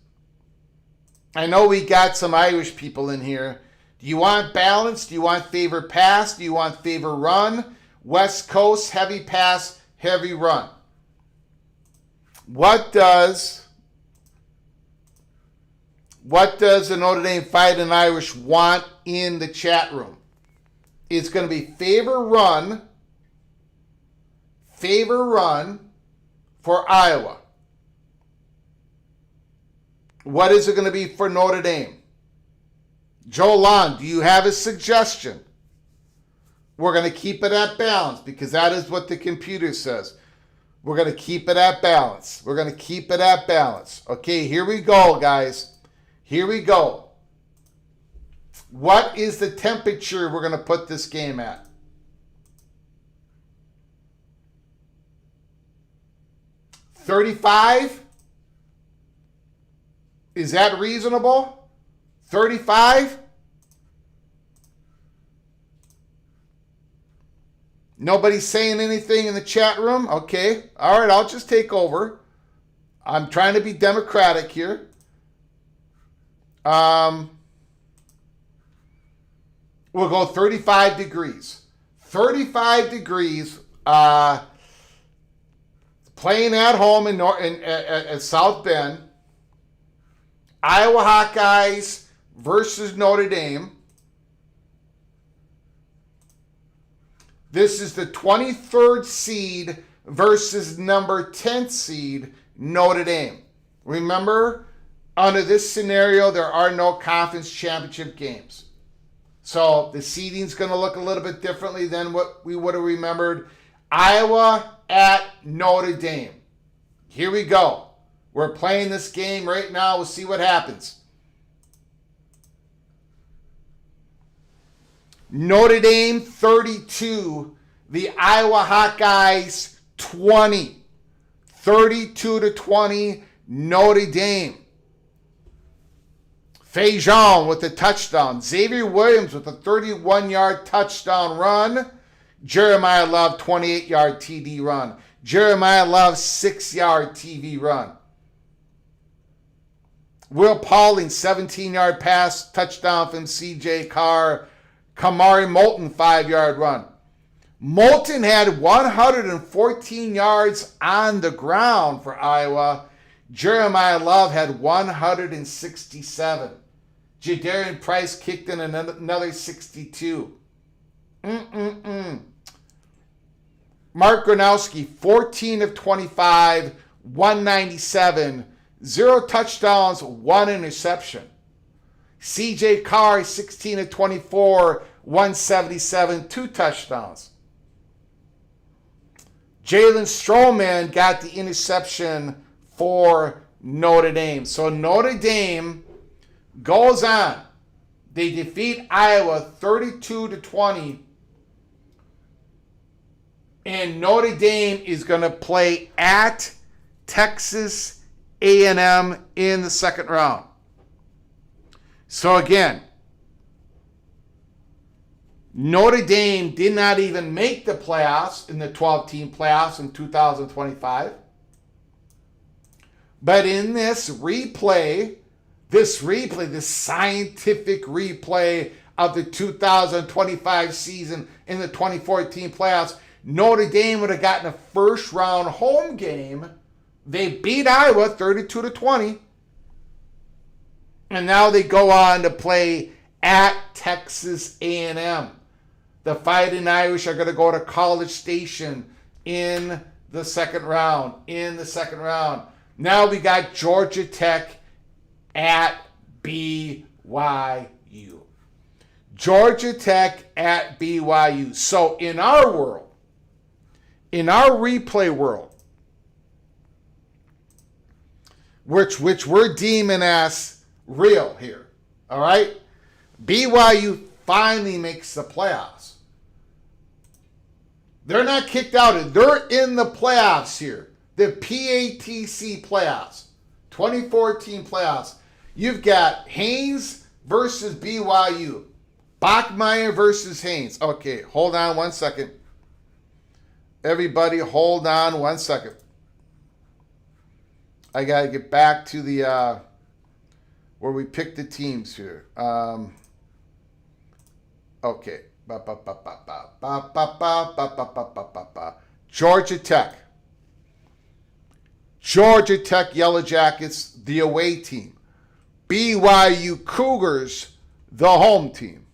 I know we got some Irish people in here. Do you want balance? Do you want favor pass? Do you want favor run? West Coast, heavy pass, heavy run. What does the Notre Dame Fighting Irish want in the chat room? It's going to be favor run for Iowa. What is it going to be for Notre Dame? Joe Lon, do you have a suggestion? We're going to keep it at balance because that is what the computer says. We're going to keep it at balance. We're going to keep it at balance. Okay, here we go, guys. Here we go. What is the temperature we're going to put this game at? 35? Is that reasonable? 35? Nobody's saying anything in the chat room? Okay. All right, I'll just take over. I'm trying to be democratic here. We'll go 35 degrees. 35 degrees. Playing at home at South Bend. Iowa Hawkeyes versus Notre Dame. This is the 23rd seed versus number 10th seed, Notre Dame. Remember, under this scenario, there are no conference championship games. So the seeding's going to look a little bit differently than what we would have remembered. Iowa at Notre Dame. Here we go. We're playing this game right now. We'll see what happens. Notre Dame 32, the Iowa Hawkeyes 20. 32-20, Notre Dame. Fejean with the touchdown. Xavier Williams with a 31-yard touchdown run. Jeremiah Love, 28-yard TD run. Jeremiah Love, 6-yard TV run. Will Pauling, 17-yard pass, touchdown from CJ Carr. Kamari Moulton, 5-yard run. Moulton had 114 yards on the ground for Iowa. Jeremiah Love had 167. Jadarian Price kicked in another 62. Mark Gronowski, 14 of 25, 197. 0 touchdowns, 1 interception. CJ Carr, 16 of 24, 177, 2 touchdowns. Jalen Stroman got the interception for Notre Dame. So Notre Dame goes on. They defeat Iowa 32-20. And Notre Dame is going to play at Texas A&M in the second round. So again, Notre Dame did not even make the playoffs in the 12-team playoffs in 2025. But in this scientific replay of the 2025 season in the 2014 playoffs, Notre Dame would have gotten a first-round home game. They beat Iowa 32-20. And now they go on to play at Texas A&M. The Fighting Irish are going to go to College Station in the second round. Now we got Georgia Tech at BYU. Georgia Tech at BYU. So in our world, in our replay world, which we're deeming as real here, all right? BYU finally makes the playoffs. They're not kicked out. They're in the playoffs here. The PATC playoffs, 2014 playoffs. You've got Haynes versus BYU. Bachmeier versus Haynes. Okay, hold on one second. Everybody, hold on one second. I got to get back to the where we pick the teams here. Okay. Georgia Tech. Georgia Tech Yellow Jackets, the away team. BYU Cougars, the home team.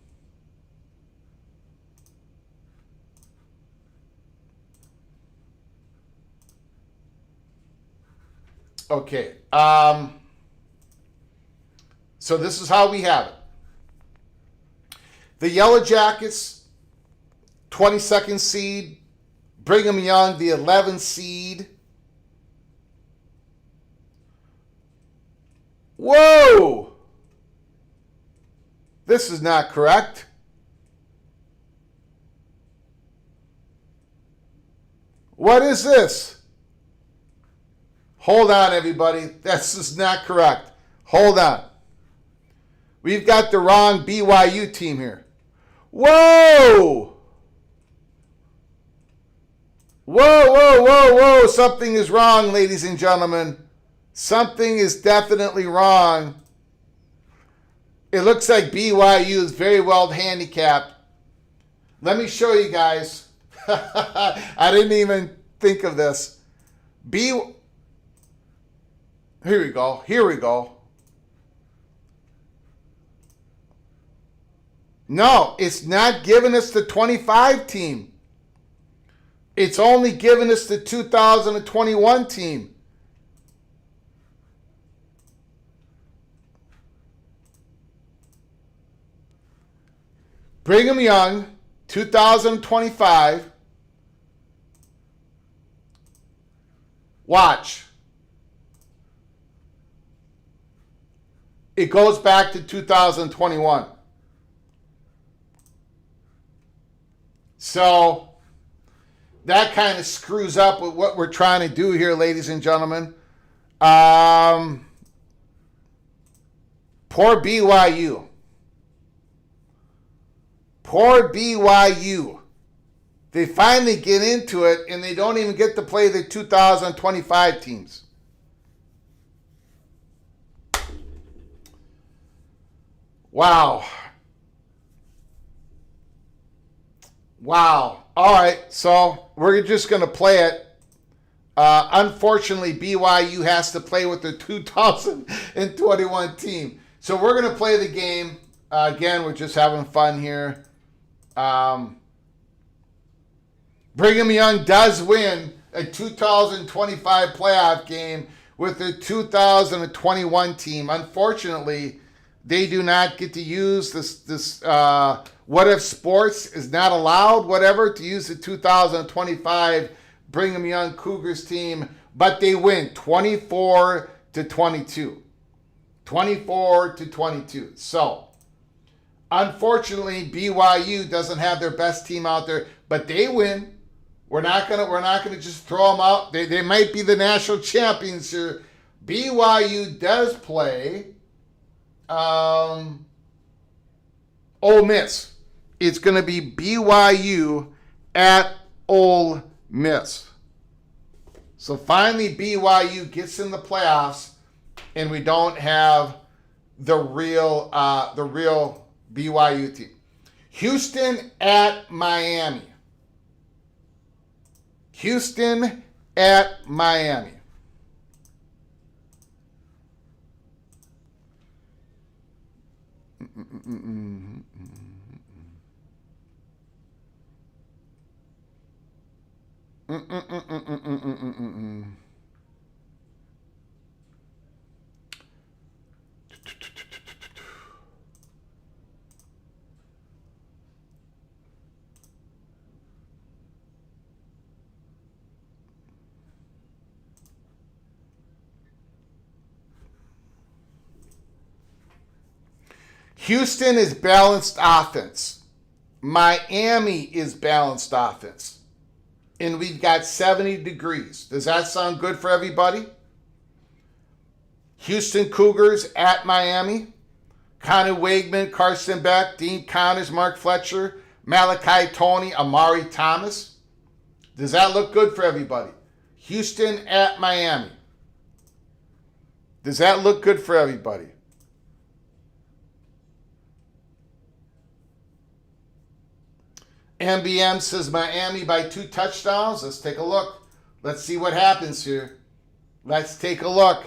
Okay. So this is how we have it. The Yellow Jackets, 22nd seed. Brigham Young, the 11th seed. Whoa! This is not correct. What is this? Hold on, everybody. This is not correct. Hold on. We've got the wrong BYU team here. Whoa! Whoa. Something is wrong, ladies and gentlemen. Something is definitely wrong. It looks like BYU is very well handicapped. Let me show you guys. I didn't even think of this. Here we go. No, it's not giving us the 25 team. It's only giving us the 2021 team. Brigham Young, 2025. Watch. It goes back to 2021. So that kind of screws up with what we're trying to do here, ladies and gentlemen. Poor BYU. Poor BYU. They finally get into it, and they don't even get to play the 2025 teams. Wow. All right, so we're just going to play it. Unfortunately, BYU has to play with the 2021 team. So we're going to play the game. Again, we're just having fun here. Brigham Young does win a 2025 playoff game with the 2021 team. Unfortunately, they do not get to use this WhatIfSports is not allowed, to use the 2025 Brigham Young Cougars team, but they win 24-22. 24-22. So, unfortunately, BYU doesn't have their best team out there, but they win. We're not gonna just throw them out. They might be the national champions here. BYU does play Ole Miss. It's going to be BYU at Ole Miss. So finally BYU gets in the playoffs, and we don't have the real BYU team. Houston at Miami. Houston at Miami. Houston is balanced offense. Miami is balanced offense. And we've got 70 degrees. Does that sound good for everybody? Houston Cougars at Miami. Connor Wegman, Carson Beck, Dean Connors, Mark Fletcher, Malachi Toney, Amari Thomas. Does that look good for everybody? Houston at Miami. Does that look good for everybody? MBM says Miami by 2 touchdowns. Let's take a look. Let's see what happens here. Let's take a look.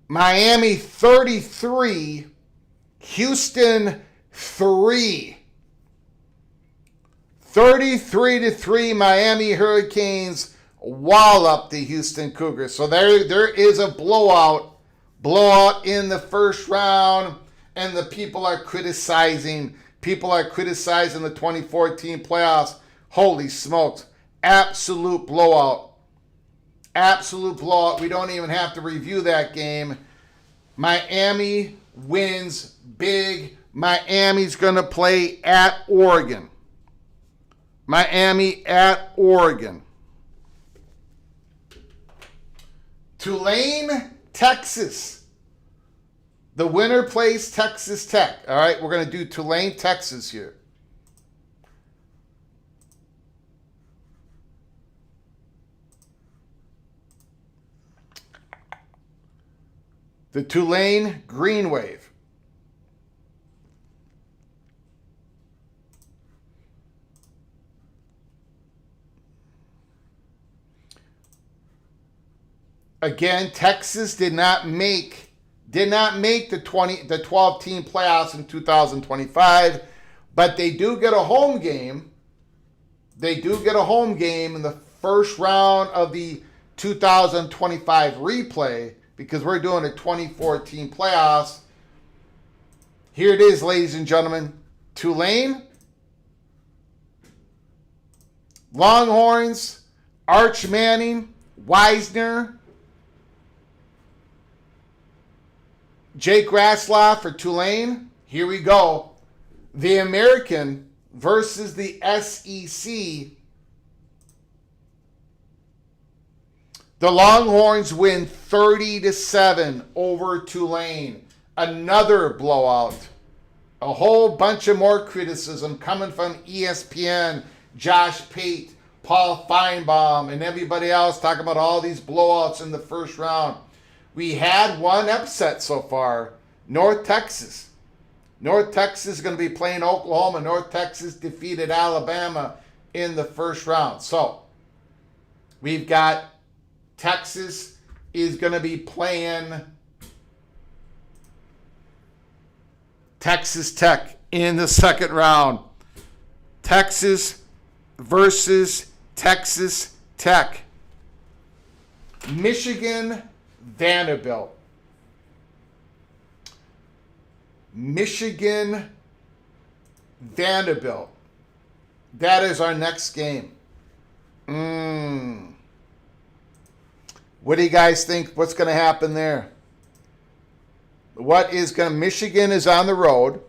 Miami 33, Houston 3. 33-3, Miami Hurricanes wallop the Houston Cougars. So there is a blowout in the first round, and the people are criticizing the 2014 playoffs. Holy smokes. Absolute blowout. Absolute blowout. We don't even have to review that game. Miami wins big. Miami's going to play at Oregon. Miami at Oregon. Tulane, Texas. The winner plays Texas Tech. All right, we're going to do Tulane, Texas here. The Tulane Green Wave. Again, Texas did not make the 12-team playoffs in 2025, but they do get a home game. They do get a home game in the first round of the 2025 replay, because we're doing a 24-team playoffs. Here it is, ladies and gentlemen. Tulane, Longhorns, Arch Manning, Wisner, Jake Ratzlaff for Tulane. Here we go. The American versus the SEC. The Longhorns win 30-7 over Tulane. Another blowout. A whole bunch of more criticism coming from ESPN, Josh Pate, Paul Feinbaum, and everybody else talking about all these blowouts in the first round. We had one upset so far, North Texas. North Texas is going to be playing Oklahoma. North Texas defeated Alabama in the first round. So we've got Texas is going to be playing Texas Tech in the second round. Texas versus Texas Tech. Michigan, Vanderbilt. Michigan, Vanderbilt. That is our next game. What do you guys think? What's going to happen there? Michigan is on the road.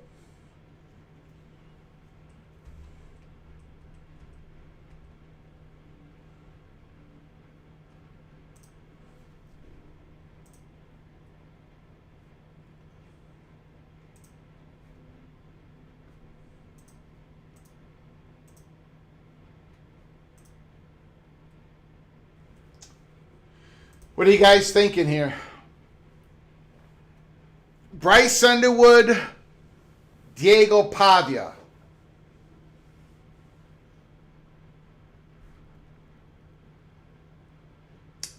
What are you guys thinking here? Bryce Underwood, Diego Pavia.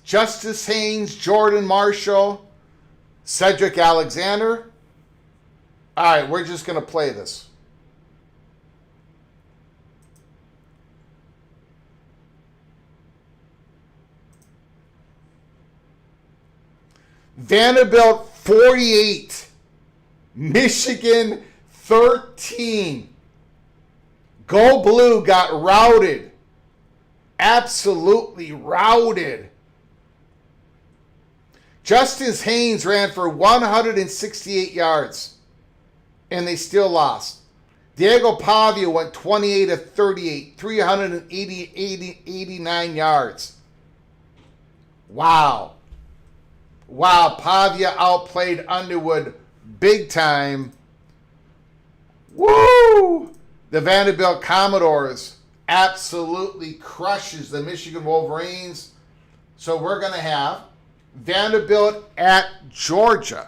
Justice Haynes, Jordan Marshall, Cedric Alexander. All right, we're just going to play this. Vanderbilt 48, Michigan 13. Go Blue got routed. Absolutely routed. Justice Haynes ran for 168 yards, and they still lost. Diego Pavia went 28 of 38, 389 yards. Wow. Wow, Pavia outplayed Underwood big time. Woo! The Vanderbilt Commodores absolutely crushes the Michigan Wolverines. So we're going to have Vanderbilt at Georgia.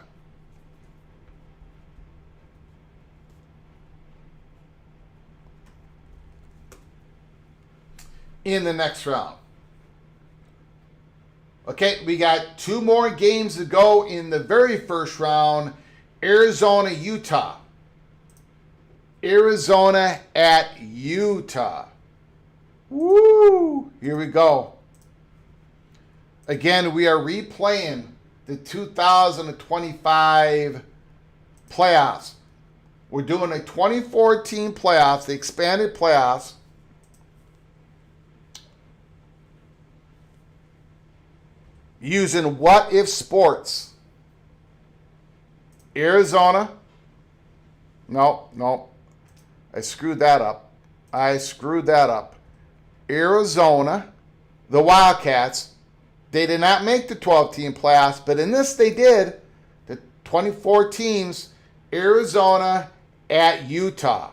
In the next round. Okay, we got two more games to go in the very first round. Arizona, Utah. Arizona at Utah. Woo! Here we go. Again, we are replaying the 2025 playoffs. We're doing a 2014 playoffs, the expanded playoffs. Using WhatIfSports. Arizona. No. I screwed that up. Arizona, the Wildcats, they did not make the 12-team playoffs, but in this they did. The 24 teams, Arizona at Utah.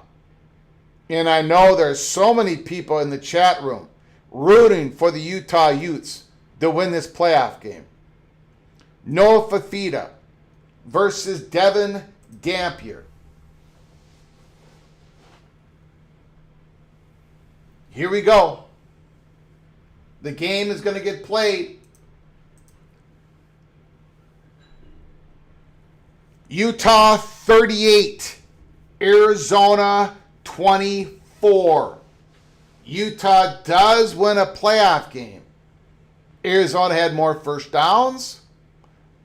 And I know there's so many people in the chat room rooting for the Utah Utes to win this playoff game. Noah Fafita versus Devin Dampier. Here we go. The game is going to get played. Utah 38, Arizona 24. Utah does win a playoff game. Arizona had more first downs.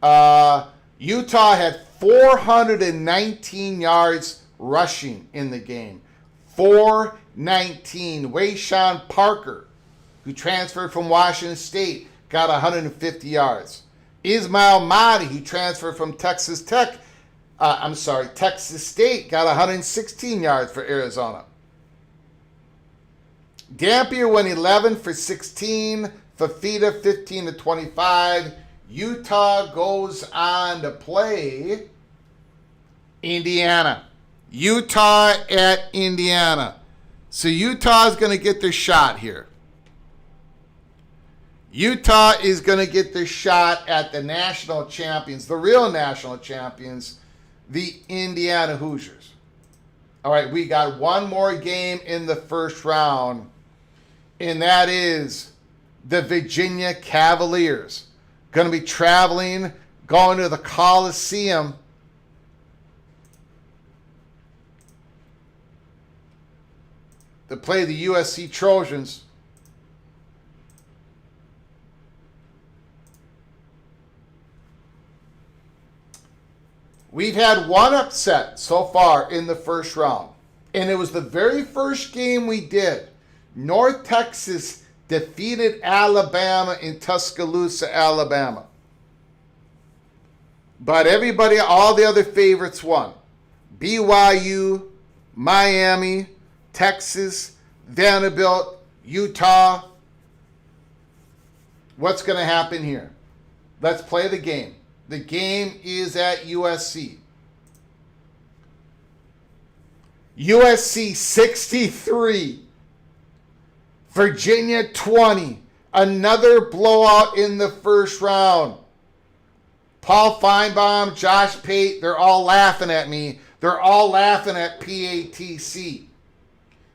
Utah had 419 yards rushing in the game. 419. Wayshawn Parker, who transferred from Washington State, got 150 yards. Ismail Mahdi, who transferred from Texas State, got 116 yards for Arizona. Dampier went 11 for 16. Fafita 15 to 25. Utah goes on to play Indiana. Utah at Indiana. So Utah is going to get their shot here. Utah is going to get their shot at the national champions, the real national champions, the Indiana Hoosiers. All right, we got one more game in the first round, and that is the Virginia Cavaliers. Going to be traveling, going to the Coliseum. To play the USC Trojans. We've had one upset so far in the first round, and it was the very first game we did. North Texas defeated Alabama in Tuscaloosa, Alabama. But everybody, all the other favorites won. BYU, Miami, Texas, Vanderbilt, Utah. What's going to happen here? Let's play the game. The game is at USC. USC 63. Virginia 20. Another blowout in the first round. Paul Feinbaum, Josh Pate, they're all laughing at me. They're all laughing at PATC.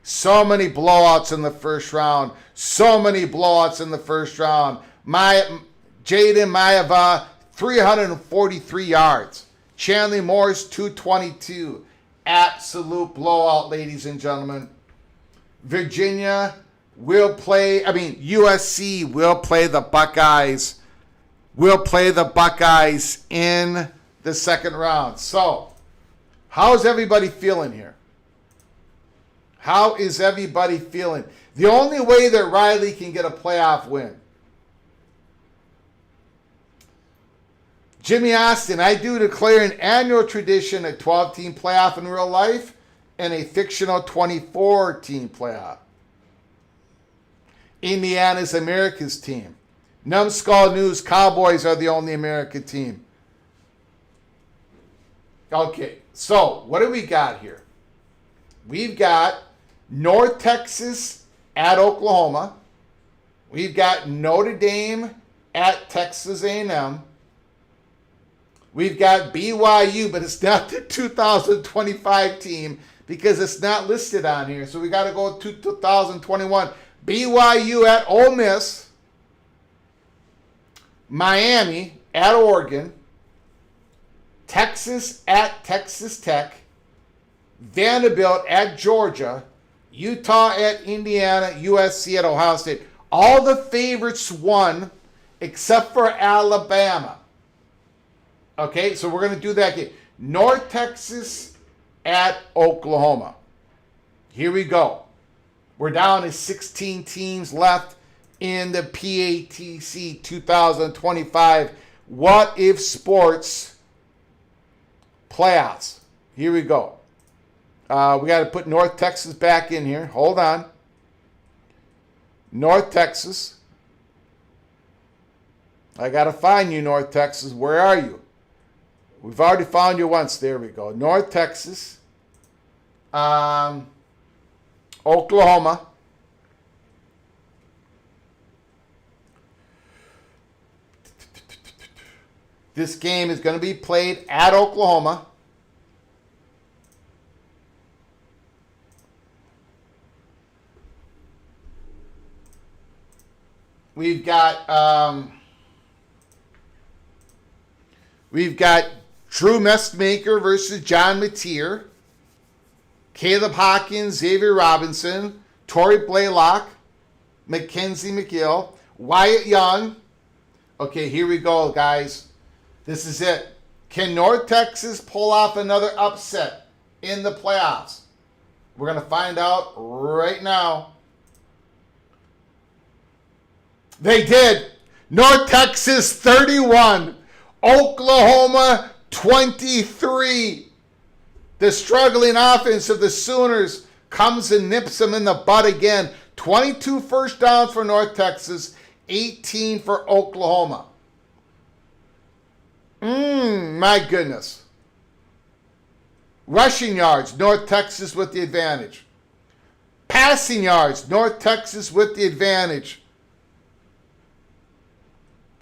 So many blowouts in the first round. So many blowouts in the first round. Jaden Maeva, 343 yards. Chandler Morris, 222. Absolute blowout, ladies and gentlemen. USC will play the Buckeyes. Will play the Buckeyes in the second round. So, how's everybody feeling here? How is everybody feeling? The only way that Riley can get a playoff win. Jimmy Austin, I do declare an annual tradition a 12-team playoff in real life and a fictional 24-team playoff. Indiana's America's team. Numbskull News, Cowboys are the only American team. Okay, so what do we got here? We've got North Texas at Oklahoma. We've got Notre Dame at Texas A&M. We've got BYU, but it's not the 2025 team because it's not listed on here. So we got to go to 2021. BYU at Ole Miss. Miami at Oregon. Texas at Texas Tech. Vanderbilt at Georgia. Utah at Indiana. USC at Ohio State. All the favorites won except for Alabama. Okay, so we're going to do that game. North Texas at Oklahoma. Here we go. We're down to 16 teams left in the PATC 2025 What If Sports playoffs. Here we go. We got to put North Texas back in here. Hold on. North Texas. I got to find you, North Texas. Where are you? We've already found you once. There we go. North Texas. Oklahoma. This game is going to be played at Oklahoma. We've got Drew Mestmaker versus John Mateer. Caleb Hawkins, Xavier Robinson, Torrey Blaylock, Mackenzie McGill, Wyatt Young. Okay, here we go, guys. This is it. Can North Texas pull off another upset in the playoffs? We're going to find out right now. They did. North Texas 31, Oklahoma 23. The struggling offense of the Sooners comes and nips them in the butt again. 22 first downs for North Texas, 18 for Oklahoma. My goodness. Rushing yards, North Texas with the advantage. Passing yards, North Texas with the advantage.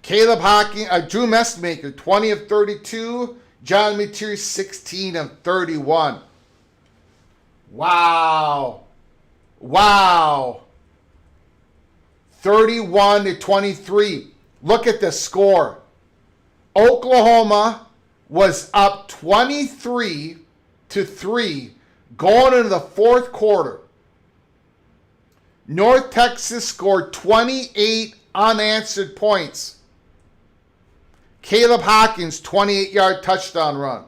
Caleb Hawkins, Drew Mestmaker, 20 of 32. John Mateer, 16 of 31. Wow. 31 to 23. Look at the score. Oklahoma was up 23 to 3 going into the fourth quarter. North Texas scored 28 unanswered points. Caleb Hawkins, 28-yard touchdown run.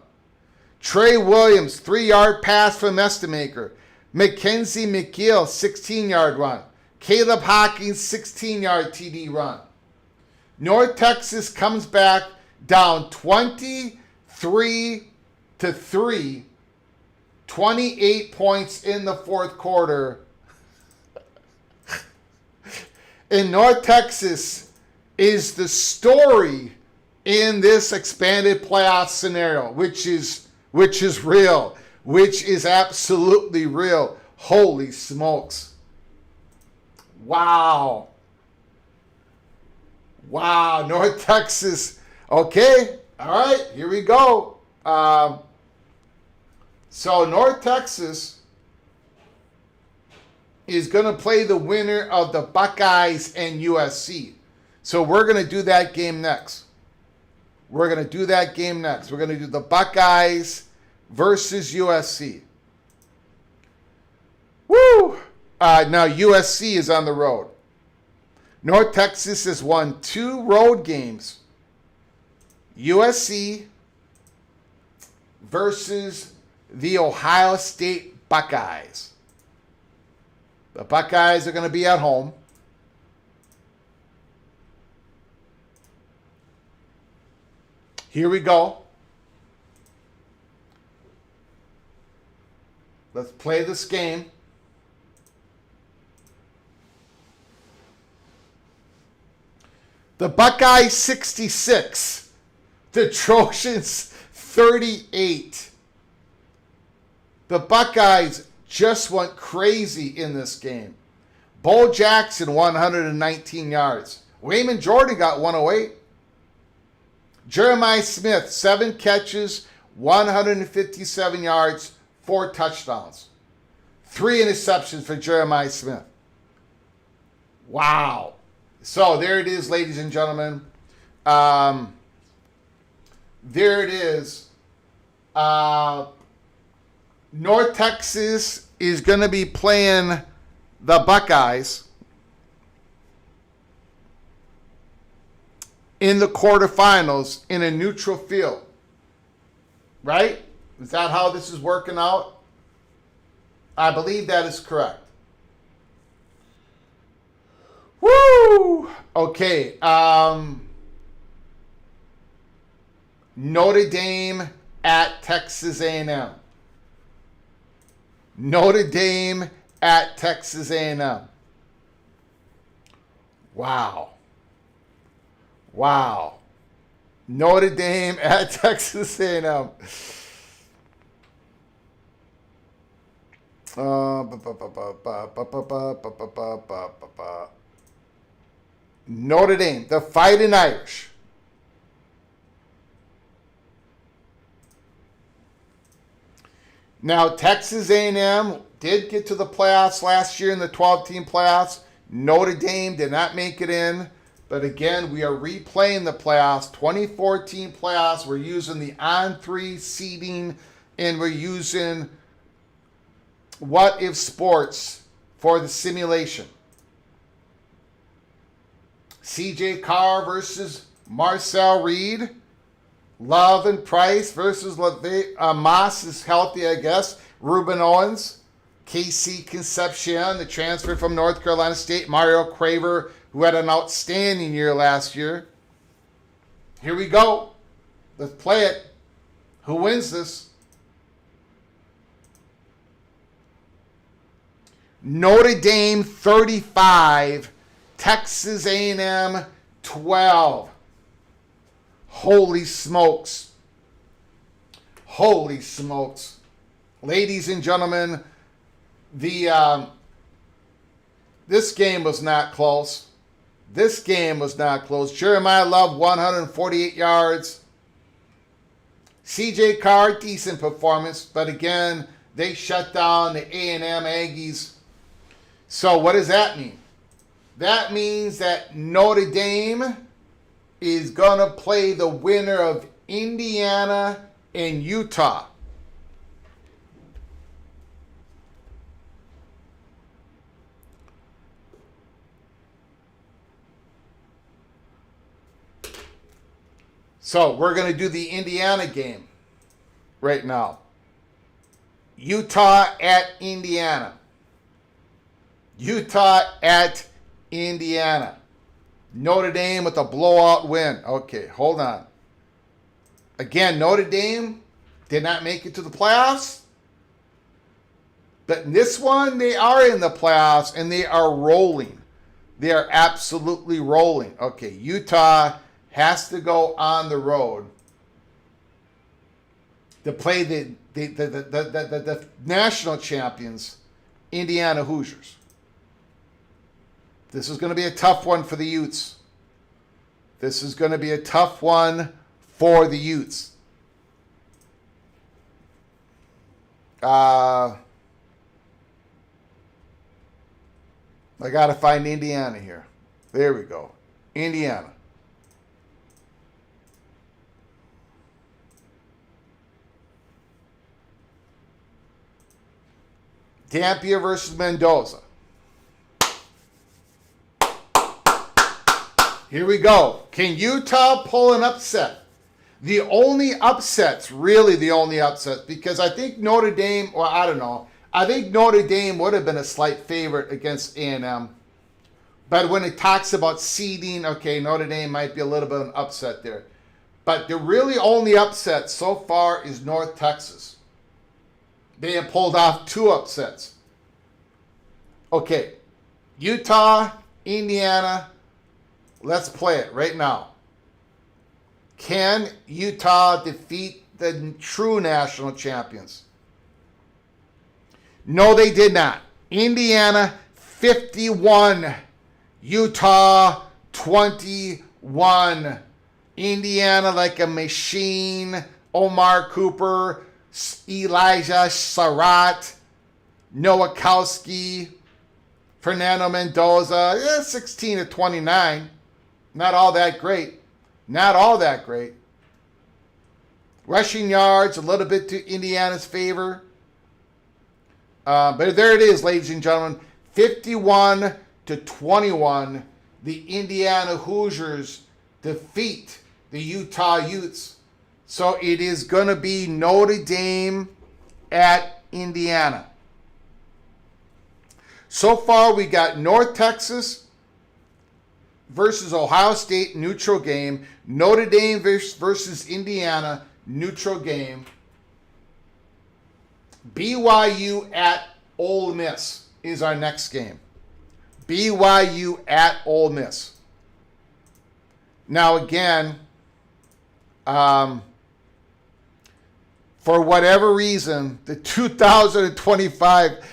Trey Williams, 3-yard pass from Estemaker. Mackenzie McGill, 16-yard run. Caleb Hawkins, 16-yard TD run. North Texas comes back down 23-3, 28 points in the fourth quarter. And North Texas is the story in this expanded playoff scenario, which is real, which is absolutely real. Holy smokes. Wow. Wow, North Texas. Okay, all right, here we go. So North Texas is going to play the winner of the Buckeyes and USC. So we're going to do that game next. We're going to do the Buckeyes versus USC. Woo! Now USC is on the road. North Texas has won 2 road games. USC versus the Ohio State Buckeyes. The Buckeyes are going to be at home. Here we go. Let's play this game. The Buckeyes 66. The Trojans 38. The Buckeyes just went crazy in this game. Bo Jackson, 119 yards. Wayman Jordan got 108. Jeremiah Smith, 7 catches, 157 yards, 4 touchdowns. 3 interceptions for Jeremiah Smith. Wow. So there it is, ladies and gentlemen. There it is. North Texas is going to be playing the Buckeyes in the quarterfinals in a neutral field. Right? Is that how this is working out? I believe that is correct. Woo! Okay. Notre Dame at Texas A&M. Notre Dame at Texas A&M. Wow. Wow. Notre Dame at Texas A&M. Notre Dame, the Fighting Irish. Now, Texas A&M did get to the playoffs last year in the 12-team playoffs. Notre Dame did not make it in. But again, we are replaying the playoffs, 2014 playoffs. We're using the on-3 seeding, and we're using WhatIfSports for the simulation. CJ Carr versus Marcel Reed. Love and Price versus Moss is healthy, I guess. Ruben Owens. KC Concepcion, the transfer from North Carolina State. Mario Craver, who had an outstanding year last year. Here we go. Let's play it. Who wins this? Notre Dame 35, Texas A&M 12. Holy smokes. Holy smokes. Ladies and gentlemen, this game was not close. This game was not close. Jeremiah Love, 148 yards. CJ Carr, decent performance. But again, they shut down the A&M Aggies. So what does that mean? That means that Notre Dame is going to play the winner of Indiana and Utah. So we're going to do the Indiana game right now. Utah at Indiana. Utah at Indiana. Notre Dame with a blowout win. Okay, hold on. Again, Notre Dame did not make it to the playoffs. But in this one, they are in the playoffs and they are rolling. They are absolutely rolling. Okay, Utah has to go on the road to play the national champions, Indiana Hoosiers. This is going to be a tough one for the Utes. This is going to be a tough one for the Utes. I got to find Indiana here. There we go. Indiana. Dampier versus Mendoza. Here we go. Can Utah pull an upset? The only upsets, really the only upsets, because I think Notre Dame, or I don't know, I think Notre Dame would have been a slight favorite against A&M. But when it talks about seeding, okay, Notre Dame might be a little bit of an upset there. But the really only upset so far is North Texas. They have pulled off 2 upsets. Okay, Utah, Indiana, let's play it right now. Can Utah defeat the true national champions? No, they did not. Indiana 51, Utah 21. Indiana like a machine. Omar Cooper, Elijah Surratt, Nowakowski, Fernando Mendoza, 16 to 29. Not all that great. Not all that great. Rushing yards, a little bit to Indiana's favor. But there it is, ladies and gentlemen. 51 to 21. The Indiana Hoosiers defeat the Utah Utes. So it is going to be Notre Dame at Indiana. So far, we got North Texas versus Ohio State, neutral game. Notre Dame versus Indiana, neutral game. BYU at Ole Miss is our next game. BYU at Ole Miss. Now again, for whatever reason, the 2025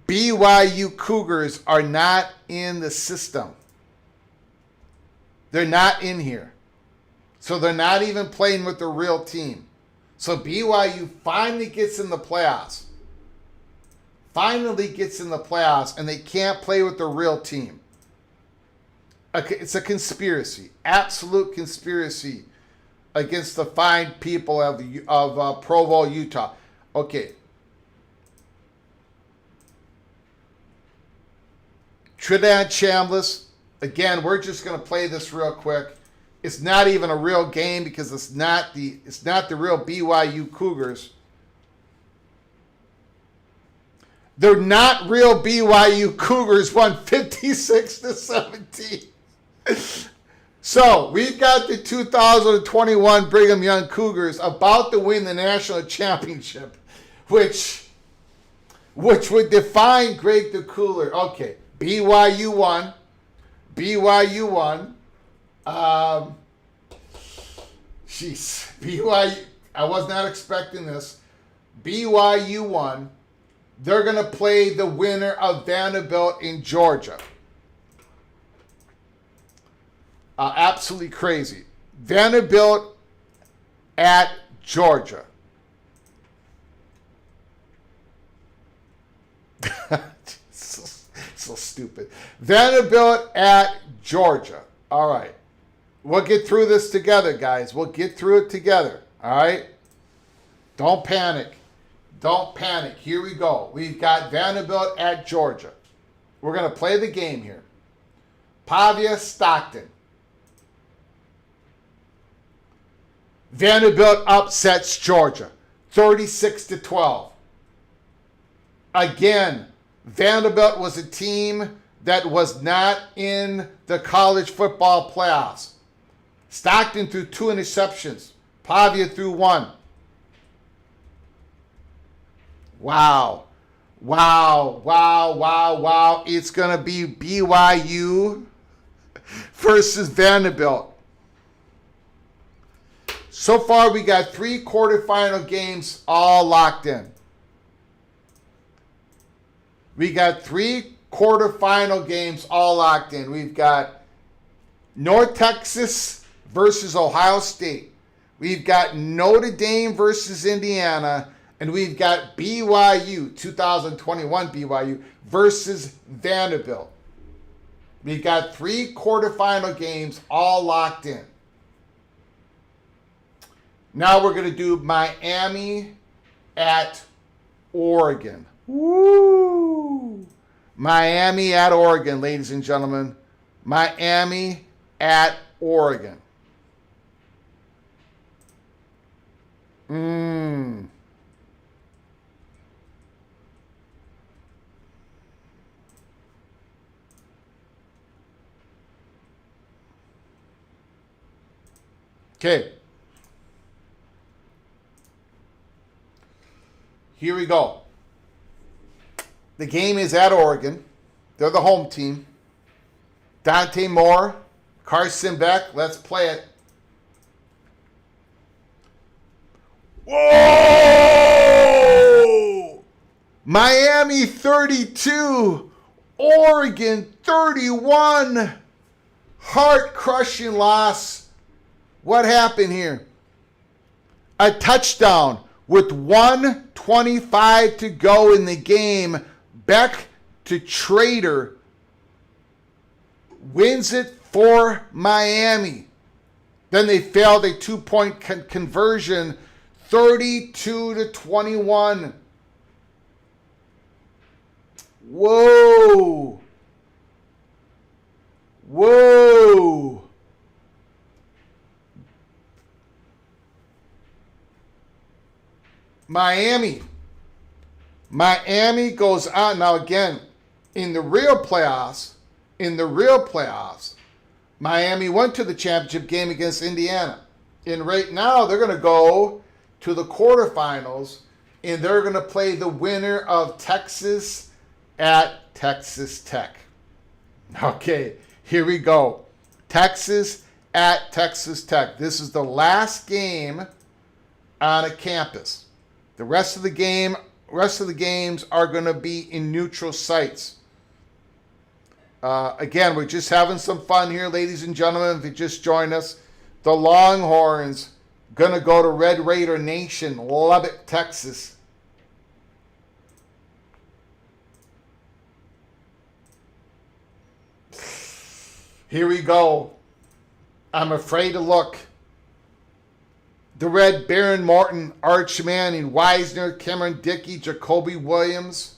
BYU Cougars are not in the system. They're not in here. So they're not even playing with the real team. So BYU finally gets in the playoffs. Finally gets in the playoffs, and they can't play with the real team. It's a conspiracy. Absolute conspiracy against the fine people of Provo, Utah. Okay. Trinidad Chambliss. Again, we're just going to play this real quick. It's not even a real game because it's not the real BYU Cougars. They're not real BYU Cougars. Won 56 to 17. So we've got the 2021 Brigham Young Cougars about to win the national championship, which would define Greg the Cooler. Okay, BYU won. BYU won. BYU. I was not expecting this. BYU won. They're going to play the winner of Vanderbilt in Georgia. Absolutely crazy. Vanderbilt at Georgia. So stupid. Vanderbilt at Georgia. All right. We'll get through this together, guys. We'll get through it together. All right? Don't panic. Don't panic. Here we go. We've got Vanderbilt at Georgia. We're going to play the game here. Pavia Stockton. Vanderbilt upsets Georgia. 36 to 12. Again, Vanderbilt was a team that was not in the college football playoffs. Stockton threw 2 interceptions. Pavia threw 1. Wow. Wow, wow, wow, wow. It's going to be BYU versus Vanderbilt. So far, we got 3 quarterfinal games all locked in. We got 3 quarterfinal games all locked in. We've got North Texas versus Ohio State. We've got Notre Dame versus Indiana. And we've got BYU, 2021 BYU, versus Vanderbilt. We've got 3 quarterfinal games all locked in. Now we're going to do Miami at Oregon. Woo! Miami at Oregon, ladies and gentlemen. Miami at Oregon. Okay. Here we go. The game is at Oregon. They're the home team. Dante Mohr, Carson Beck. Let's play it. Whoa! Miami 32, Oregon 31. Heart-crushing loss. What happened here? A touchdown with 1:25 to go in the game. Beck to Trader wins it for Miami. Then they failed a 2-point conversion, 32-21. Whoa. Whoa. Miami goes on. Now again, in the real playoffs, Miami went to the championship game against Indiana. And right now they're going to go to the quarterfinals and they're going to play the winner of Texas at Texas Tech. Okay, here we go. Texas at Texas Tech. This is the last game on a campus. The rest of the games are going to be in neutral sites. Again, we're just having some fun here, ladies and gentlemen. If you just joined us, the Longhorns going to go to Red Raider Nation, Lubbock, Texas. Here we go. I'm afraid to look. The Red, Baron Morton, Arch Manning, Wisner, Cameron Dickey, Jacoby Williams,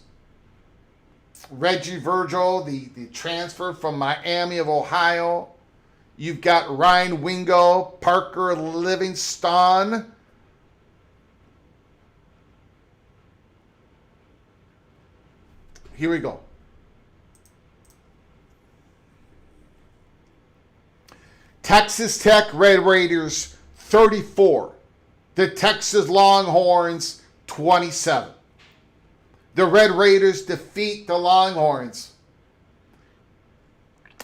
Reggie Virgil, the transfer from Miami of Ohio. You've got Ryan Wingo, Parker Livingston. Here we go. Texas Tech Red Raiders 34. The Texas Longhorns 27. The Red Raiders defeat the Longhorns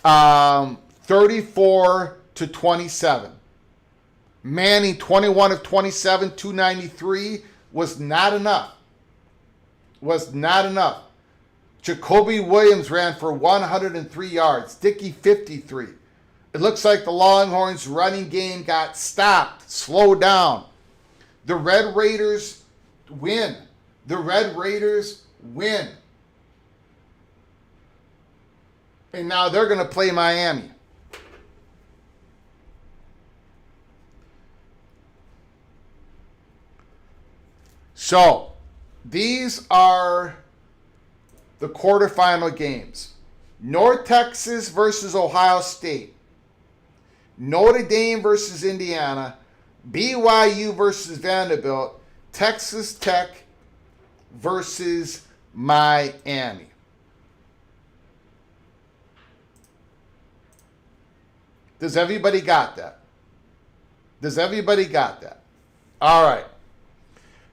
34-27. Manning 21 of 27, 293 was not enough. Jacoby Williams ran for 103 yards. Dickey 53. It looks like the Longhorns' running game got stopped, slowed down. The Red Raiders win. And now they're going to play Miami. So, these are the quarterfinal games. North Texas versus Ohio State. Notre Dame versus Indiana. BYU versus Vanderbilt. Texas Tech versus Miami. Does everybody got that? Does everybody got that? All right.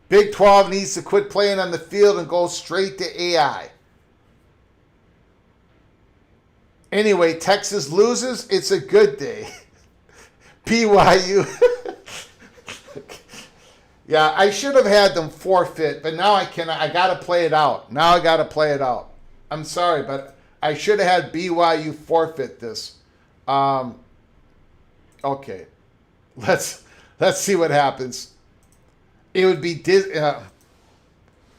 Big 12 needs to quit playing on the field and go straight to AI. Anyway, Texas loses. It's a good day. BYU. Yeah, I should have had them forfeit, but now I cannot. I got to play it out. Now I got to play it out. I'm sorry, but I should have had BYU forfeit this. Okay, let's see what happens. It would be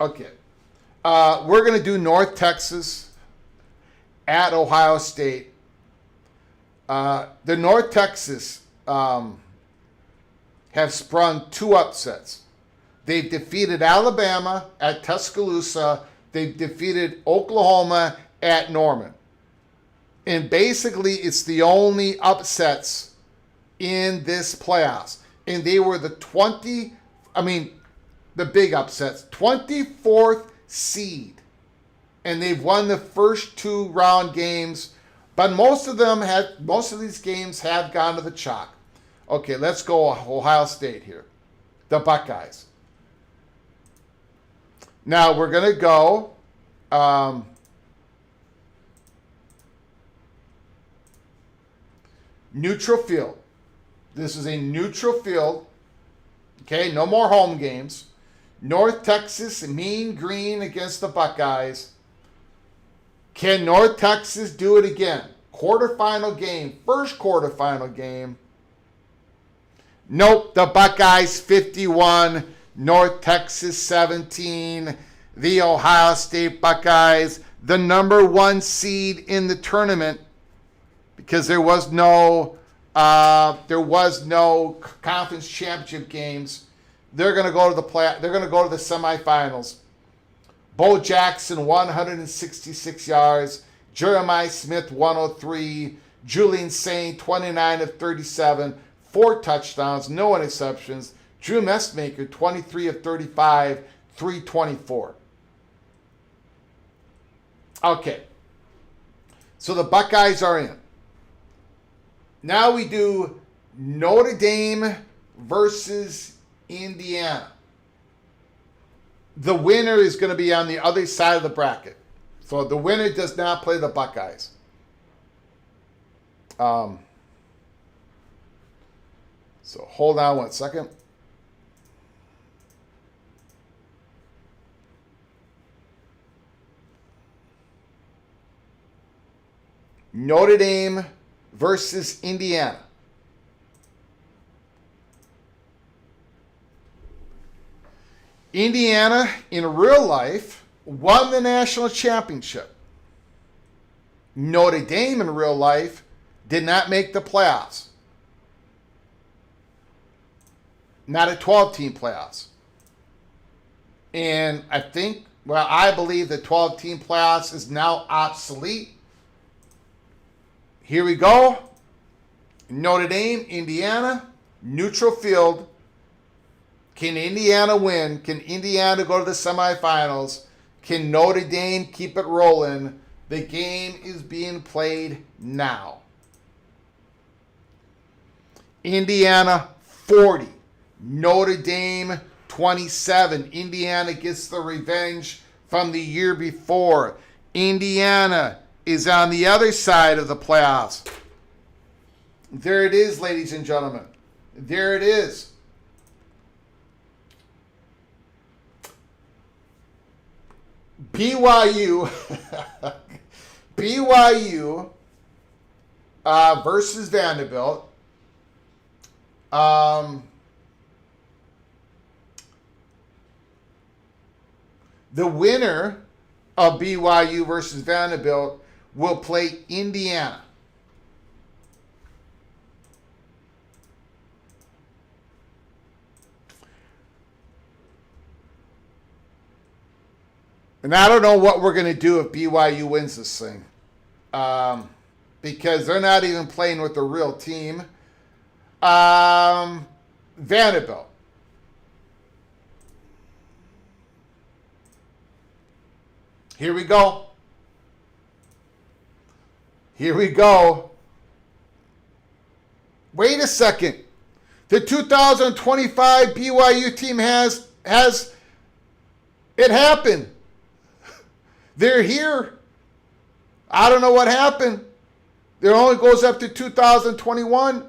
okay. We're gonna do North Texas at Ohio State. The North Texas have sprung 2 upsets. They've defeated Alabama at Tuscaloosa. They've defeated Oklahoma at Norman. And basically, it's the only upsets in this playoffs. And they were the big upsets, 24th seed. And they've won the first 2 round games. But most of these games have gone to the chalk. Okay, let's go Ohio State here. The Buckeyes. Now we're going to go neutral field. This is a neutral field. Okay, no more home games. North Texas, mean green against the Buckeyes. Can North Texas do it again? Quarterfinal game, first quarterfinal game. Nope, the Buckeyes 51, North Texas 17. The Ohio State Buckeyes, the number 1 seed in the tournament, because there was no conference championship games. They're going to go to the They're going to go to the semifinals. Bo Jackson 166 yards, Jeremiah Smith 103, Julian Saint 29 of 37, 4 touchdowns, no interceptions. Drew Messmaker 23 of 35, 324. Okay, so the Buckeyes are in. Now we do Notre Dame versus Indiana. The winner is going to be on the other side of the bracket. So the winner does not play the Buckeyes. So hold on 1 second. Notre Dame versus Indiana. Indiana, in real life, won the national championship. Notre Dame, in real life, did not make the playoffs. Not a 12-team playoffs. And I believe the 12-team playoffs is now obsolete. Here we go. Notre Dame, Indiana, neutral field. Can Indiana win? Can Indiana go to the semifinals? Can Notre Dame keep it rolling? The game is being played now. Indiana 40. Notre Dame 27. Indiana gets the revenge from the year before. Indiana is on the other side of the playoffs. There it is, ladies and gentlemen. There it is. BYU versus Vanderbilt. The winner of BYU versus Vanderbilt will play Indiana. And I don't know what we're going to do if BYU wins this thing. Because they're not even playing with the real team. Vanderbilt. Here we go. Here we go. Wait a second. The 2025 BYU team has it happened. They're here. I don't know what happened. It only goes up to 2021.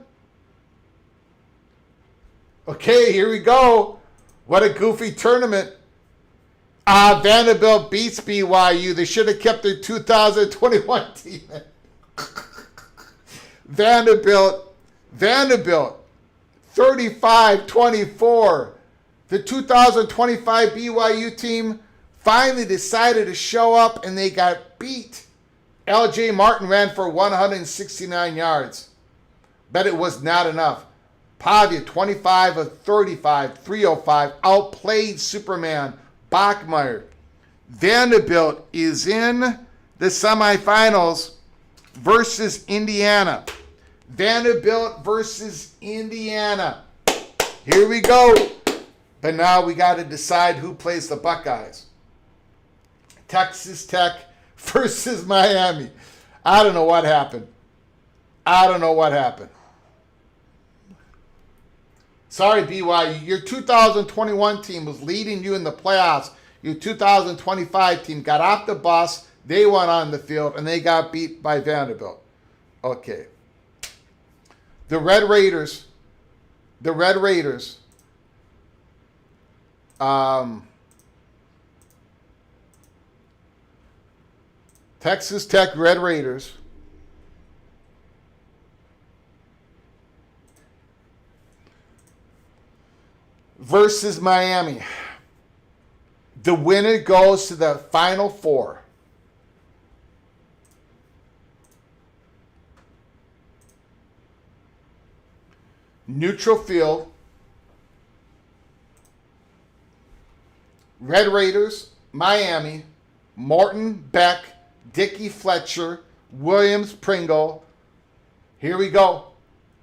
Okay, here we go. What a goofy tournament. Vanderbilt beats BYU. They should have kept their 2021 team. Vanderbilt, 35-24. The 2025 BYU team finally decided to show up, and they got beat. L.J. Martin ran for 169 yards. But it was not enough. Pavia, 25 of 35, 305, outplayed Superman Bachmeier. Vanderbilt is in the semifinals versus Indiana. Vanderbilt versus Indiana. Here we go. But now we got to decide who plays the Buckeyes. Texas Tech versus Miami. I don't know what happened. Sorry, BYU. Your 2021 team was leading you in the playoffs. Your 2025 team got off the bus. They went on the field, and they got beat by Vanderbilt. Okay. The Red Raiders. Texas Tech Red Raiders versus Miami. The winner goes to the Final Four. Neutral field. Red Raiders, Miami, Morton, Beck, Dickey Fletcher, Williams, Pringle. Here we go.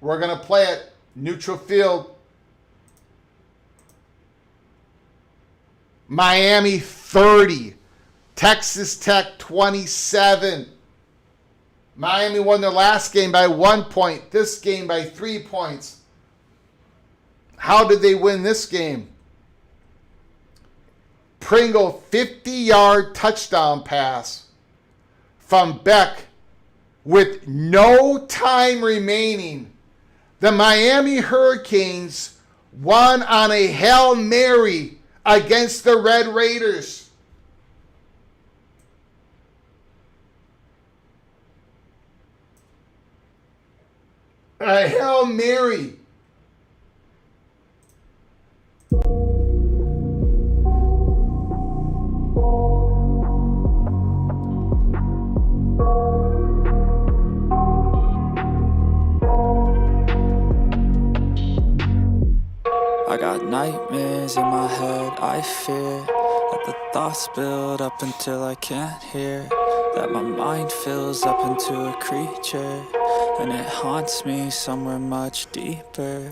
We're going to play it. Neutral field. Miami 30. Texas Tech 27. Miami won their last game by 1 point. This game by 3 points. How did they win this game? Pringle 50-yard touchdown pass from Beck with no time remaining. The Miami Hurricanes won on a Hail Mary against the Red Raiders. A Hail Mary. I got nightmares in my head, I fear that the thoughts build up until I can't hear, that my mind fills up into a creature, and it haunts me somewhere much deeper.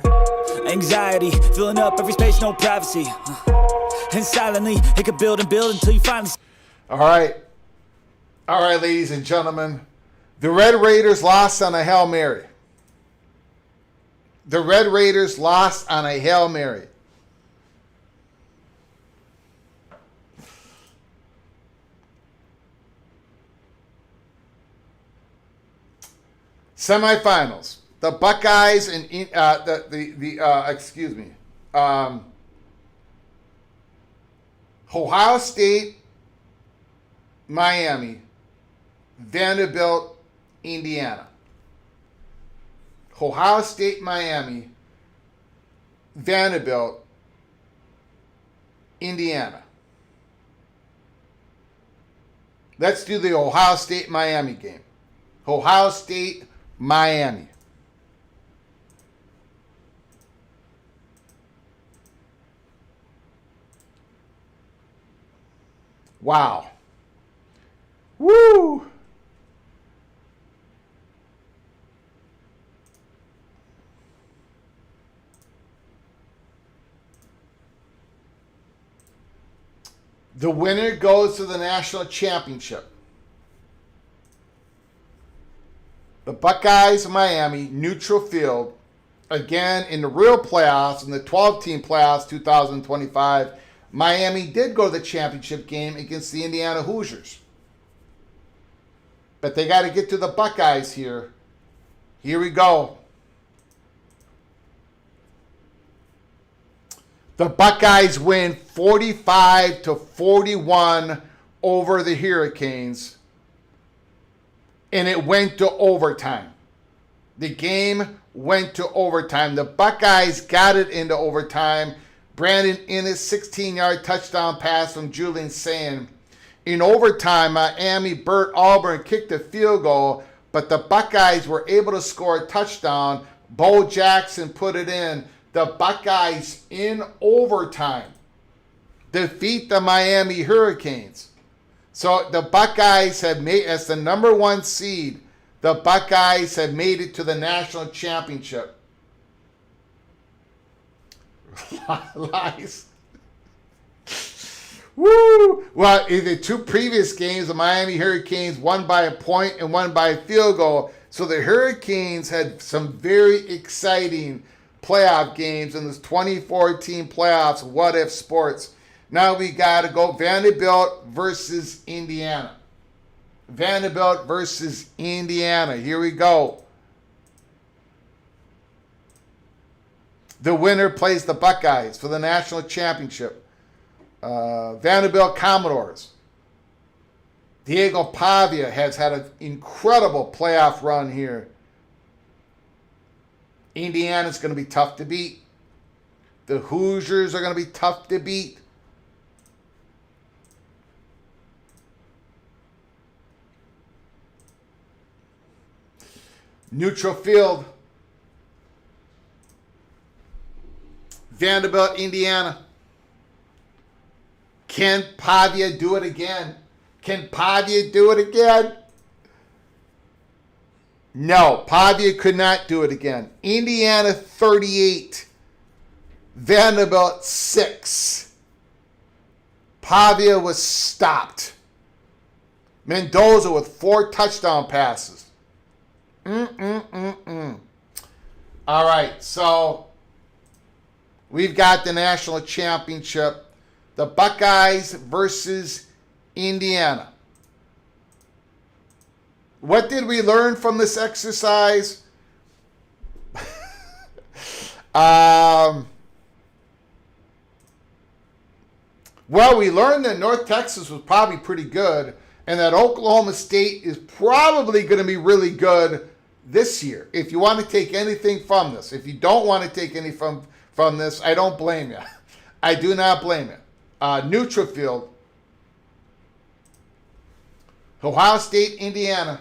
Anxiety, filling up every space, no privacy. And silently, it could build and build until you finally... All right, ladies and gentlemen. The Red Raiders lost on a Hail Mary. The Red Raiders lost on a Hail Mary. Semifinals. The Buckeyes and Ohio State, Miami, Vanderbilt, Indiana. Ohio State, Miami, Vanderbilt, Indiana. Let's do the Ohio State, Miami game. Ohio State, Miami. Wow. Woo! The winner goes to the national championship. The Buckeyes of Miami, neutral field. Again, in the real playoffs, in the 12-team playoffs 2025, Miami did go to the championship game against the Indiana Hoosiers. But they got to get to the Buckeyes here. Here we go. The Buckeyes win 45-41 over the Hurricanes. And it went to overtime. The game went to overtime. The Buckeyes got it into overtime. Brandon Innes, 16-yard touchdown pass from Julian Sayin. In overtime, Miami, Burt Auburn kicked a field goal, but the Buckeyes were able to score a touchdown. Bo Jackson put it in. The Buckeyes, in overtime, defeat the Miami Hurricanes. So the Buckeyes have made, as the number 1 seed, the Buckeyes have made it to the national championship. Lies. Woo! Well, in the 2 previous games, the Miami Hurricanes won by a point and won by a field goal. So the Hurricanes had some very exciting playoff games in this 2014 playoffs. What if sports? Now we got to go Vanderbilt versus Indiana. Vanderbilt versus Indiana. Here we go. The winner plays the Buckeyes for the national championship. Vanderbilt Commodores. Diego Pavia has had an incredible playoff run here. Indiana's going to be tough to beat. The Hoosiers are going to be tough to beat. Neutral field. Vanderbilt, Indiana. Can Pavia do it again? Can Pavia do it again? No, Pavia could not do it again. Indiana 38. Vanderbilt 6. Pavia was stopped. Mendoza with 4 touchdown passes. All right, so we've got the national championship. The Buckeyes versus Indiana. What did we learn from this exercise? Well, we learned that North Texas was probably pretty good and that Oklahoma State is probably going to be really good this year. If you want to take anything from this. If you don't want to take anything from this, I don't blame you. I do not blame you. Neutral field. Ohio State, Indiana.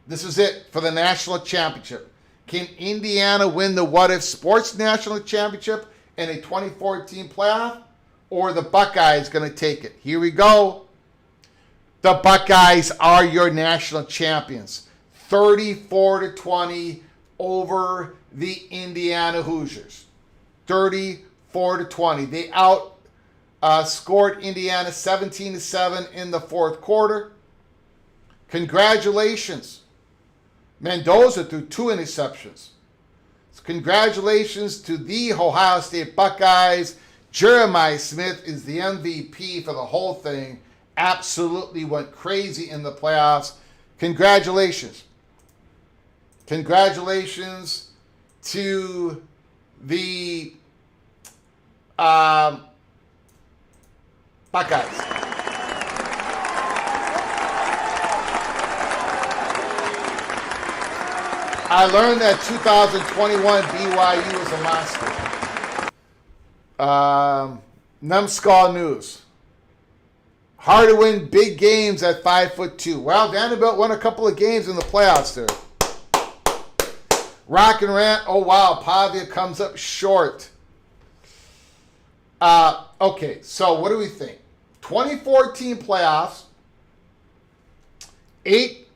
This is it for the national championship. Can Indiana win the What If Sports National Championship in a 2014 playoff? Or the Buckeyes going to take it? Here we go. The Buckeyes are your national champions. 34-20 over the Indiana Hoosiers. 34-20. They scored Indiana 17-7 in the 4th quarter. Congratulations. Mendoza threw 2 interceptions. So congratulations to the Ohio State Buckeyes. Jeremiah Smith is the MVP for the whole thing. Absolutely went crazy in the playoffs. Congratulations. Congratulations to the Buckeyes. I learned that 2021 BYU was a monster. Numbskull News. Hard to win big games at 5'2". Well, Vanderbilt won a couple of games in the playoffs there. Rock and Rant. Oh, wow. Pavia comes up short. Okay, so what do we think? 2014 playoffs. 8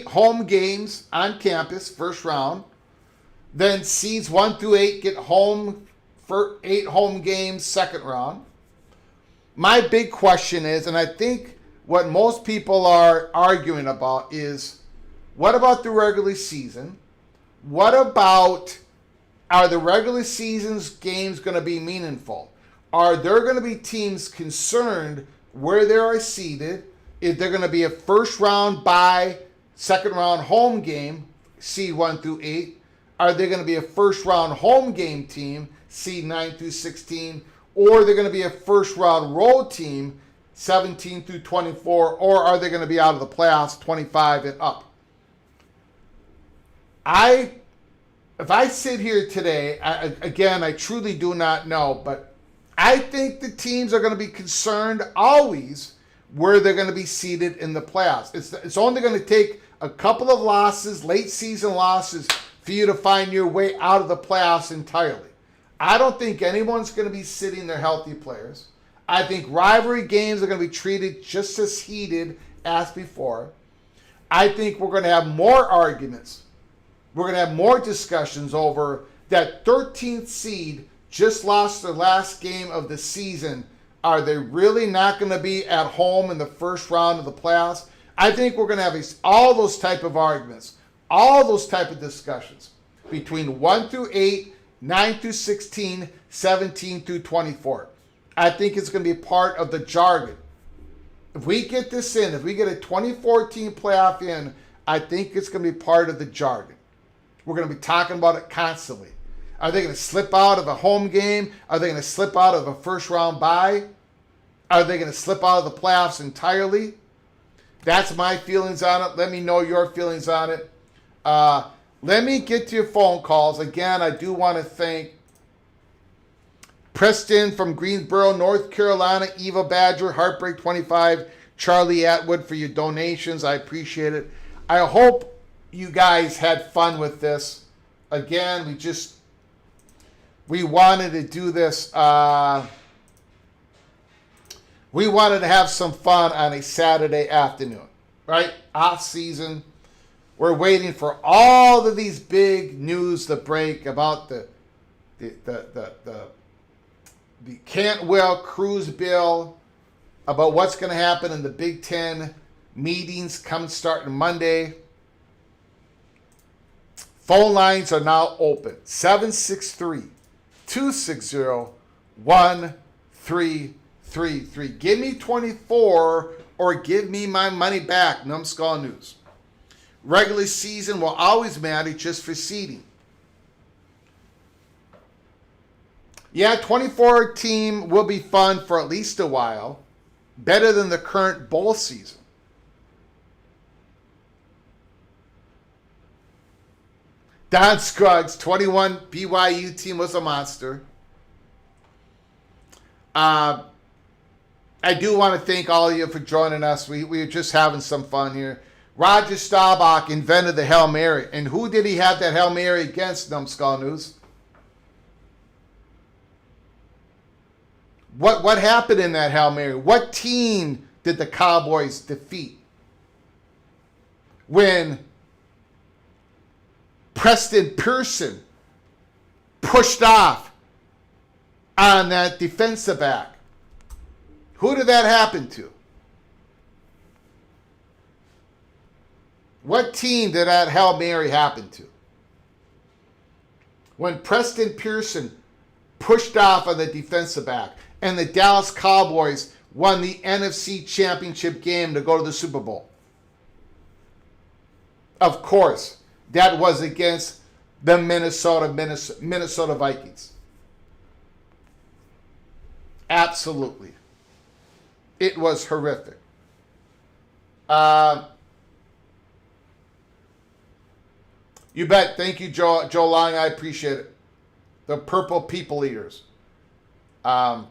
home games on campus, first round. Then seeds 1 through 8 get home for 8 home games, second round. my big question is, and I think what most people are arguing about is, what about the regular season? What about, are the regular season's games going to be meaningful? Are there going to be teams concerned where they are seeded? If they're going to be a first round bye, second round home game, seed 1 through 8? Are they going to be a first round home game team, seed 9 through 16? Or are they going to be a first round road team, 17 through 24? Or are they going to be out of the playoffs, 25 and up? If I sit here today, I truly do not know, but I think the teams are going to be concerned always where they're going to be seated in the playoffs. It's only going to take a couple of losses, late season losses, for you to find your way out of the playoffs entirely. I don't think anyone's going to be sitting their healthy players. I think rivalry games are going to be treated just as heated as before. I think we're going to have more arguments. We're going to have more discussions over that 13th seed just lost their last game of the season. Are they really not going to be at home in the first round of the playoffs? I think we're going to have all those type of arguments, all those type of discussions between 1 through 8, 9 through 16, 17 through 24. I think it's going to be part of the jargon. If we get this in, if we get a 2014 playoff in, I think it's going to be part of the jargon. We're going to be talking about it constantly. Are they going to slip out of a home game? Are they going to slip out of a first round bye? Are they going to slip out of the playoffs entirely? That's my feelings on it. Let me know your feelings on it. Let me get to your phone calls. Again, I do want to thank Preston from Greensboro, North Carolina, Eva Badger, Heartbreak 25, Charlie Atwood for your donations. I appreciate it. I hope you guys had fun with this. Again, we wanted to do this. We wanted to have some fun on a Saturday afternoon, right? Off season. We're waiting for all of these big news to break about the Cantwell Cruz bill, about what's going to happen in the Big Ten meetings starting Monday. Phone lines are now open. 763-260-1333. Give me 24 or give me my money back. Numbskull News. Regular season will always matter just for seeding. Yeah, 24 team will be fun for at least a while. Better than the current bowl season. Don Scruggs, 21 BYU team was a monster. I do want to thank all of you for joining us. We're just having some fun here. Roger Staubach invented the Hail Mary. And who did he have that Hail Mary against, Numbskull News? What happened in that Hail Mary? What team did the Cowboys defeat? When Preston Pearson pushed off on that defensive back. Who did that happen to? What team did that Hail Mary happen to? When Preston Pearson pushed off on the defensive back and the Dallas Cowboys won the NFC Championship game to go to the Super Bowl. Of course, that was against the Minnesota Vikings. Absolutely. It was horrific. You bet. Thank you, Joe Long. I appreciate it. The Purple People Eaters. All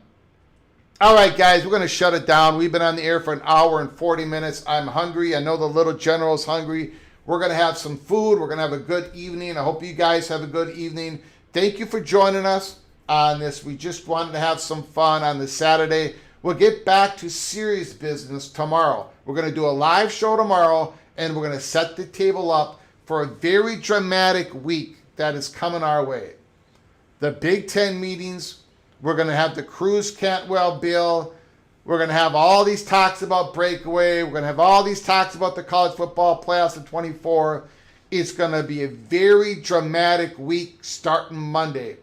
right, guys, we're going to shut it down. We've been on the air for an hour and 40 minutes. I'm hungry. I know the little general's hungry. We're going to have some food. We're going to have a good evening. I hope you guys have a good evening. Thank you for joining us on this. We just wanted to have some fun on this Saturday. We'll get back to serious business tomorrow. We're going to do a live show tomorrow, and we're going to set the table up for a very dramatic week that is coming our way. The Big Ten meetings. We're going to have the Cruz Cantwell bill. We're going to have all these talks about breakaway. We're going to have all these talks about the college football playoffs of 24. It's going to be a very dramatic week starting Monday.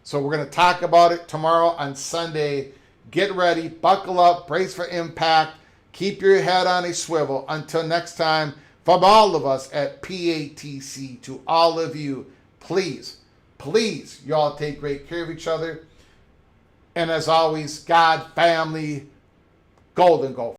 So we're going to talk about it tomorrow on Sunday. Get ready, buckle up, brace for impact. Keep your head on a swivel. Until next time, from all of us at PATC, to all of you, please, you all take great care of each other. And as always, God, family, Golden Goal.